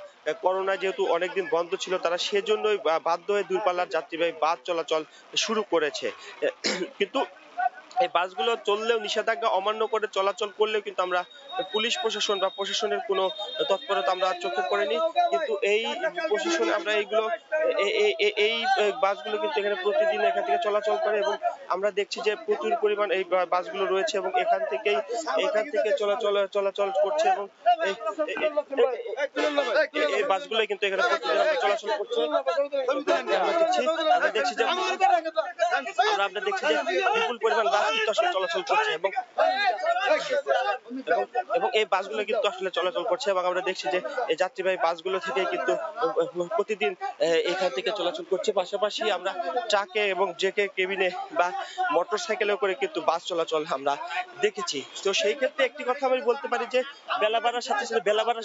করোনা যেহেতু অনেকদিন বন্ধ ছিল, তারা সেজন্যই বাধ্য হয়ে দূরপাল্লার যাত্রীবাহী বাস চলাচল শুরু করেছে। কিন্তু এই বাসগুলো চললেও, নিষেধাজ্ঞা অমান্য করে চলাচল করলেও কিন্তু আমরা পুলিশ প্রশাসন বা প্রশাসনের কোনো তৎপরতা আমরা চোখে পড়েনি। কিন্তু এই প্রশাসন আমরা এই বাসগুলো কিন্তু এখানে প্রতিদিন এখান থেকে চলাচল করে এবং আমরা দেখছি যে প্রচুর পরিমাণ এই বাসগুলো রয়েছে এবং এখান থেকে চলাচল করছে এবং এই বাসগুলো কিন্তু এখানে প্রতিদিন চলাচল করছে। আমরা দেখছি যে বিপুল পরিমাণ বাস কিন্তু আসলে চলাচল করছে এবং এই বাসগুলো কিন্তু আসলে চলাচল করছে এবং আমরা দেখছি যে এই যাত্রীবাহী বাসগুলো থেকে কিন্তু প্রতিদিন এখান থেকে চলাচল করছে। পাশাপাশি আমরা ট্রাকে এবং জেকে কেবিনে বা মোটর সাইকেলে করে কিন্তু বাস চলাচল আমরা দেখেছি। তো সেই ক্ষেত্রে একটি কথা আমি বলতে পারি যে বেলা বাড়ার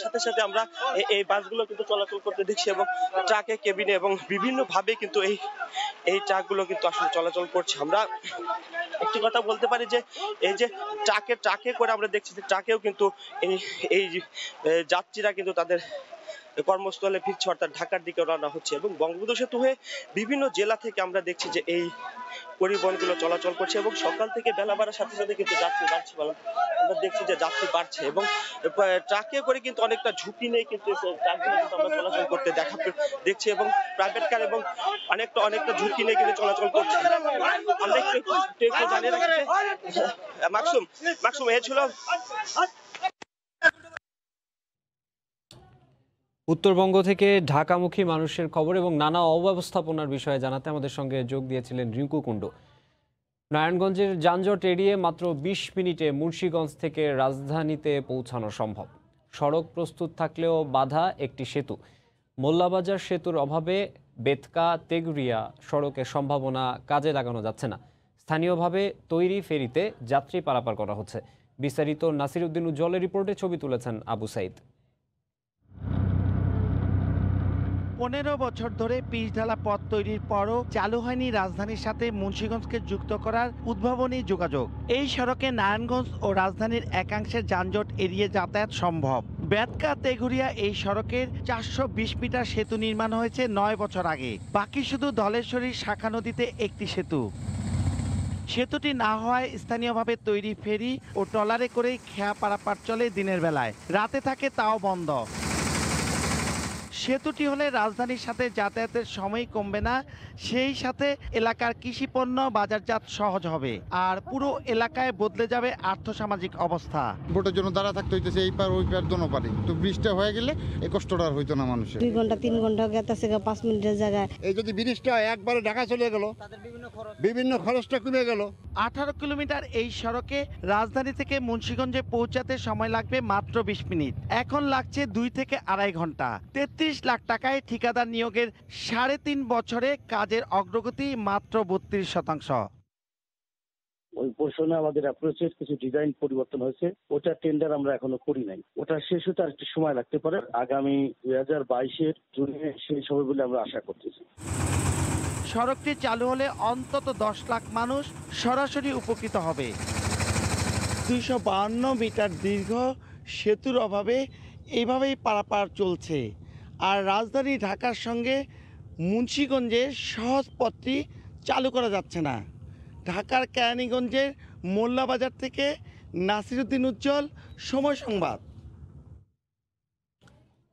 সাথে সাথে আমরা এই বাসগুলো কিন্তু চলাচল করতে দেখছি এবং ট্রাকে, কেবিনে এবং বিভিন্ন ভাবে কিন্তু এই ট্রাকগুলো কিন্তু আসলে চলাচল করছে। আমরা একটি কথা বলতে পারি যে এই যে ট্রাকে করে আমরা দেখছি যে ট্রাকেও কিন্তু এই যাত্রীরা কিন্তু তাদের কর্মস্থলে ফিরছে, অর্থাৎ ঢাকার দিকে রওনা হচ্ছে এবং বঙ্গবন্ধু সেতু হয়ে বিভিন্ন জেলা থেকে আমরা দেখছি যে এই পরিবহনগুলো চলাচল করছে এবং সকাল থেকে বেলা বাড়ার সাথে সাথে কিন্তু যাত্রী বাড়ছে, আমরা দেখছি যে যাত্রী বাড়ছে এবং ট্রাকে করে কিন্তু অনেকটা ঝুঁকি নেই কিন্তু ট্রাকগুলো কিন্তু আমরা চলাচল করতে দেখছি এবং প্রাইভেট কার এবং অনেকটা ঝুঁকি নেই কিন্তু চলাচল করছে। আমরা একটু জানিয়ে রাখছি মাকসুম এ ছিল উত্তরবঙ্গ থেকে ঢাকামুখী মানুষের খবর এবং নানা অব্যবস্থাপনার বিষয়ে জানাতে আমাদের সঙ্গে যোগ দিয়েছিলেন রিঙ্কু কুণ্ডু। নারায়ণগঞ্জের যানজট এড়িয়ে মাত্র 20 মিনিটে মুন্সিগঞ্জ থেকে রাজধানীতে পৌঁছানো সম্ভব। সড়ক প্রস্তুত থাকলেও বাধা একটি সেতু। মোল্লাবাজার সেতুর অভাবে বেতকা তেগুরিয়া সড়কের সম্ভাবনা কাজে লাগানো যাচ্ছে না। স্থানীয়ভাবে তৈরি ফেরিতে যাত্রী পারাপার করা হচ্ছে। বিস্তারিত নাসির উদ্দিন উজ্জ্বলের রিপোর্টে ছবি তুলেছেন আবু সাইদ। 15 বছর ধরে পিচ ঢালা পথ তৈরির পরও চালু হয়নি রাজধানীর সাথে মুন্সিগঞ্জকে যুক্ত করার উদ্ভাবনী যোগাযোগ। এই সড়কে নারায়ণগঞ্জ ও রাজধানীর একাংশের যানজট এড়িয়ে যাতায়াত সম্ভব। বেতকা তেঘুরিয়া এই সড়কের 420 মিটার সেতু নির্মাণ হয়েছে 9 বছর আগে। বাকি শুধু ধলেশ্বরীর শাখা নদীতে একটি সেতু। সেতুটি না হওয়ায় স্থানীয়ভাবে তৈরি ফেরি ও ট্রলারে করেই খেয়া পারাপার চলে দিনের বেলায়, রাতে থাকে তাও বন্ধ। সেতুটি হলে রাজধানীর সাথে যাতায়াতের সময় কমবে না, সেই সাথে এলাকার কৃষিপণ্য বাজারজাত সহজ হবে আর পুরো এলাকায় বদলে যাবে আর্থসামাজিক অবস্থা। ভোটের জন্য দাঁড়া থাকতে হইতেছে এই পার ওই পার দোনো পারে, তো ব্রিজটা হয়ে গেলে এই কষ্টটা আর হইতো না মানুষের। 2 ঘন্টা 3 ঘন্টা গেতেছে 5 মিনিটের জায়গায়। এই যদি ব্রিজটা একবারে ঢাকা চলে গেল, বিভিন্ন খরচটা কমে গেল। 18 কিলোমিটার এই সড়কে রাজধানী থেকে মুন্সিগঞ্জে পৌঁছাতে সময় লাগবে মাত্র 20 মিনিট, এখন লাগছে 2 থেকে 2.5 ঘন্টা। 33 লাখ টাকায় ঠিকাদার নিয়োগের 3.5 বছরে কাজের অগ্রগতি মাত্র 32%। ওই পোর্শনে আমাদের অ্যাপ্রোচের কিছু ডিজাইন পরিবর্তন হয়েছে, ওটা টেন্ডার আমরা এখনো করি নাই, ওটা শেষ হতে আর একটু সময় লাগতে পারে। আগামী 2022-এর জুনে শেষ হবে বলে আমরা আশা করতেছি। সড়কটি চালু হলে অন্তত 10 লাখ মানুষ সরাসরি উপকৃত হবে। 252 মিটার দীর্ঘ সেতুর অভাবে এভাবেই পারাপার চলছে। আর রাজধানী ঢাকার সঙ্গে মুন্সিগঞ্জের সহজ পথটি চালু করা যাচ্ছে না। ঢাকার কেরানীগঞ্জের মোল্লাবাজার থেকে নাসিরউদ্দিন উজ্জ্বল, সময় সংবাদ।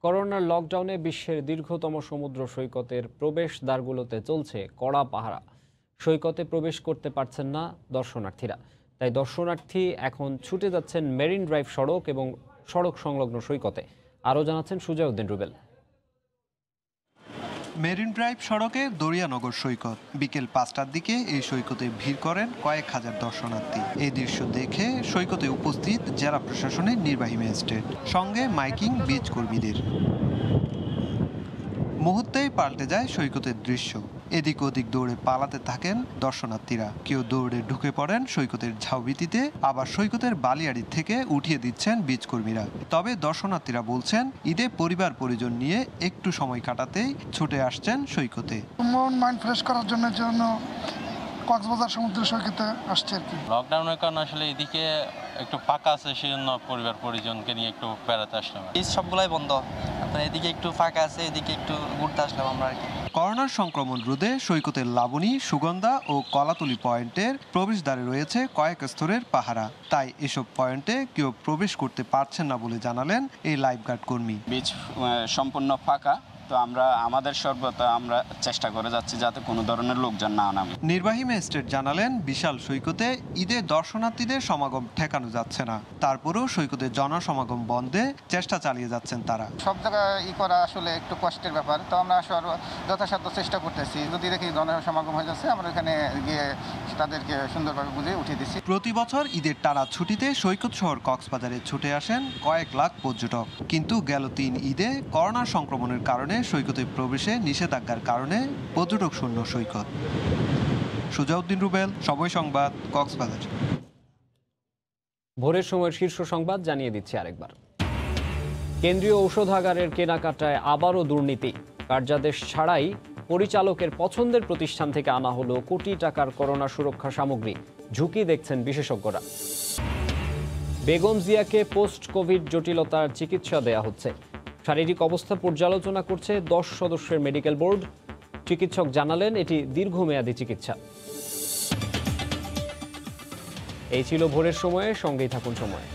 করোনার লকডাউনে বিশ্বের দীর্ঘতম সমুদ্র সৈকতের প্রবেশ দ্বারগুলোতে চলছে কড়া পাহারা। সৈকতে প্রবেশ করতে পারছেন না দর্শনার্থীরা, তাই দর্শনার্থী এখন ছুটে যাচ্ছেন মেরিন ড্রাইভ সড়ক এবং সড়ক সংলগ্ন সৈকতে। আরও জানাচ্ছেন সুজাউদ্দিন রুবেল। মেরিন ড্রাইভ সড়কে দরিয়ানগর সৈকত। বিকেল 5টার দিকে এই সৈকতে ভিড় করেন কয়েক হাজার দর্শনার্থী। এই দৃশ্য দেখে সৈকতে উপস্থিত জেলা প্রশাসনের নির্বাহী ম্যাজিস্ট্রেট, সঙ্গে মাইকিং বিচ কর্মীদের। মুহূর্তেই পাল্টে যায় সৈকতের দৃশ্য। এদিক ওদিক দৌড়ে পালাতে থাকেন দর্শনার্থীরা। কেউ দৌড়ে ঢুকে পড়েন সৈকতের ঝাউবিতিতে, আবার সৈকতের বালিয়াড়ি থেকে উঠিয়ে দিচ্ছেন বিচ কর্মীরা। তবে দর্শনার্থীরা বলছেন ঈদে পরিবার পরিজন নিয়ে একটু সময় কাটাতেই ছুটে আসছেন সৈকতে। মন মাইন্ড ফ্রেশ করার জন্য কক্সবাজার সমুদ্র সৈকতে আসছে আর কি। লকডাউনের কারণে আসলে এদিকে একটু ফাঁকা আছে, সেজন্য পরিবার পরিজনকে নিয়ে একটু বেড়াতে আসলাম। এই সবগুলাই বন্ধ, আপনার এদিকে একটু ফাঁকা আছে, এদিকে একটু ঘুরতে আসলাম আমরা আর কি। করোনার সংক্রমণ রোধে সৈকতের লাবণী, সুগন্ধা ও কলাতলি পয়েন্টের প্রবেশদ্বারে রয়েছে কয়েক স্তরের পাহারা। তাই এসব পয়েন্টে কেউ প্রবেশ করতে পারছেন না বলে জানালেন এই লাইফগার্ড কর্মী। বিচ সম্পূর্ণ ফাঁকা, তো আমরা আমাদের সর্বদা আমরা চেষ্টা করে যাচ্ছি যাতে কোনো ধরনের লোকজন না নামে। নির্বাহী ম্যাজিস্ট্রেট জানালেন বিশাল সৈকতে ঈদে দর্শনার্থীদের সমাগম ঠেকানো যাচ্ছে না, তারপরেও সৈকতে জনসমাগম বন্ধে চেষ্টা চালিয়ে যাচ্ছেন তারা। সব জায়গায় করা আসলে একটু কষ্টের ব্যাপার, তো আমরা যথাসাধ্য চেষ্টা করতেছি। যদি দেখি জনসমাগম হয়ে যাচ্ছে, আমরা এখানে গিয়ে তাদেরকে সুন্দরভাবে বুঝিয়ে উঠিয়ে দিচ্ছি। প্রতি বছর ঈদের টানা ছুটিতে সৈকত শহর কক্সবাজারে ছুটে আসেন কয়েক লাখ পর্যটক, কিন্তু গেল 3 ঈদে করোনা সংক্রমণের কারণে সৈকতে প্রবেশে নিষেধাজ্ঞার কারণে পর্যটক শূন্য সৈকত। সুজাউদ্দিন রুবেল, সময় সংবাদ, কক্সবাজার। ভোরের সময়ের শীর্ষ সংবাদ জানিয়ে দিচ্ছি আরেকবার। কেন্দ্রীয় ঔষধাগারের কেনাকাটায় আবারও দুর্নীতি। কার্যাদেশ ছাড়াই পরিচালকের পছন্দের প্রতিষ্ঠান থেকে আনা হলো কোটি টাকার করোনা সুরক্ষা সামগ্রী। ঝুঁকি দেখছেন বিশেষজ্ঞরা। বেগম জিয়াকে পোস্ট কোভিড জটিলতার চিকিৎসা দেয়া হচ্ছে। শারীরিক অবস্থা পর্যালোচনা করছে 10 সদস্যের মেডিকেল বোর্ড। চিকিৎসক জানালেন এটি দীর্ঘমেয়াদী চিকিৎসা। এই ছিল ভোরের সময়ে, সঙ্গেই থাকুন সময়।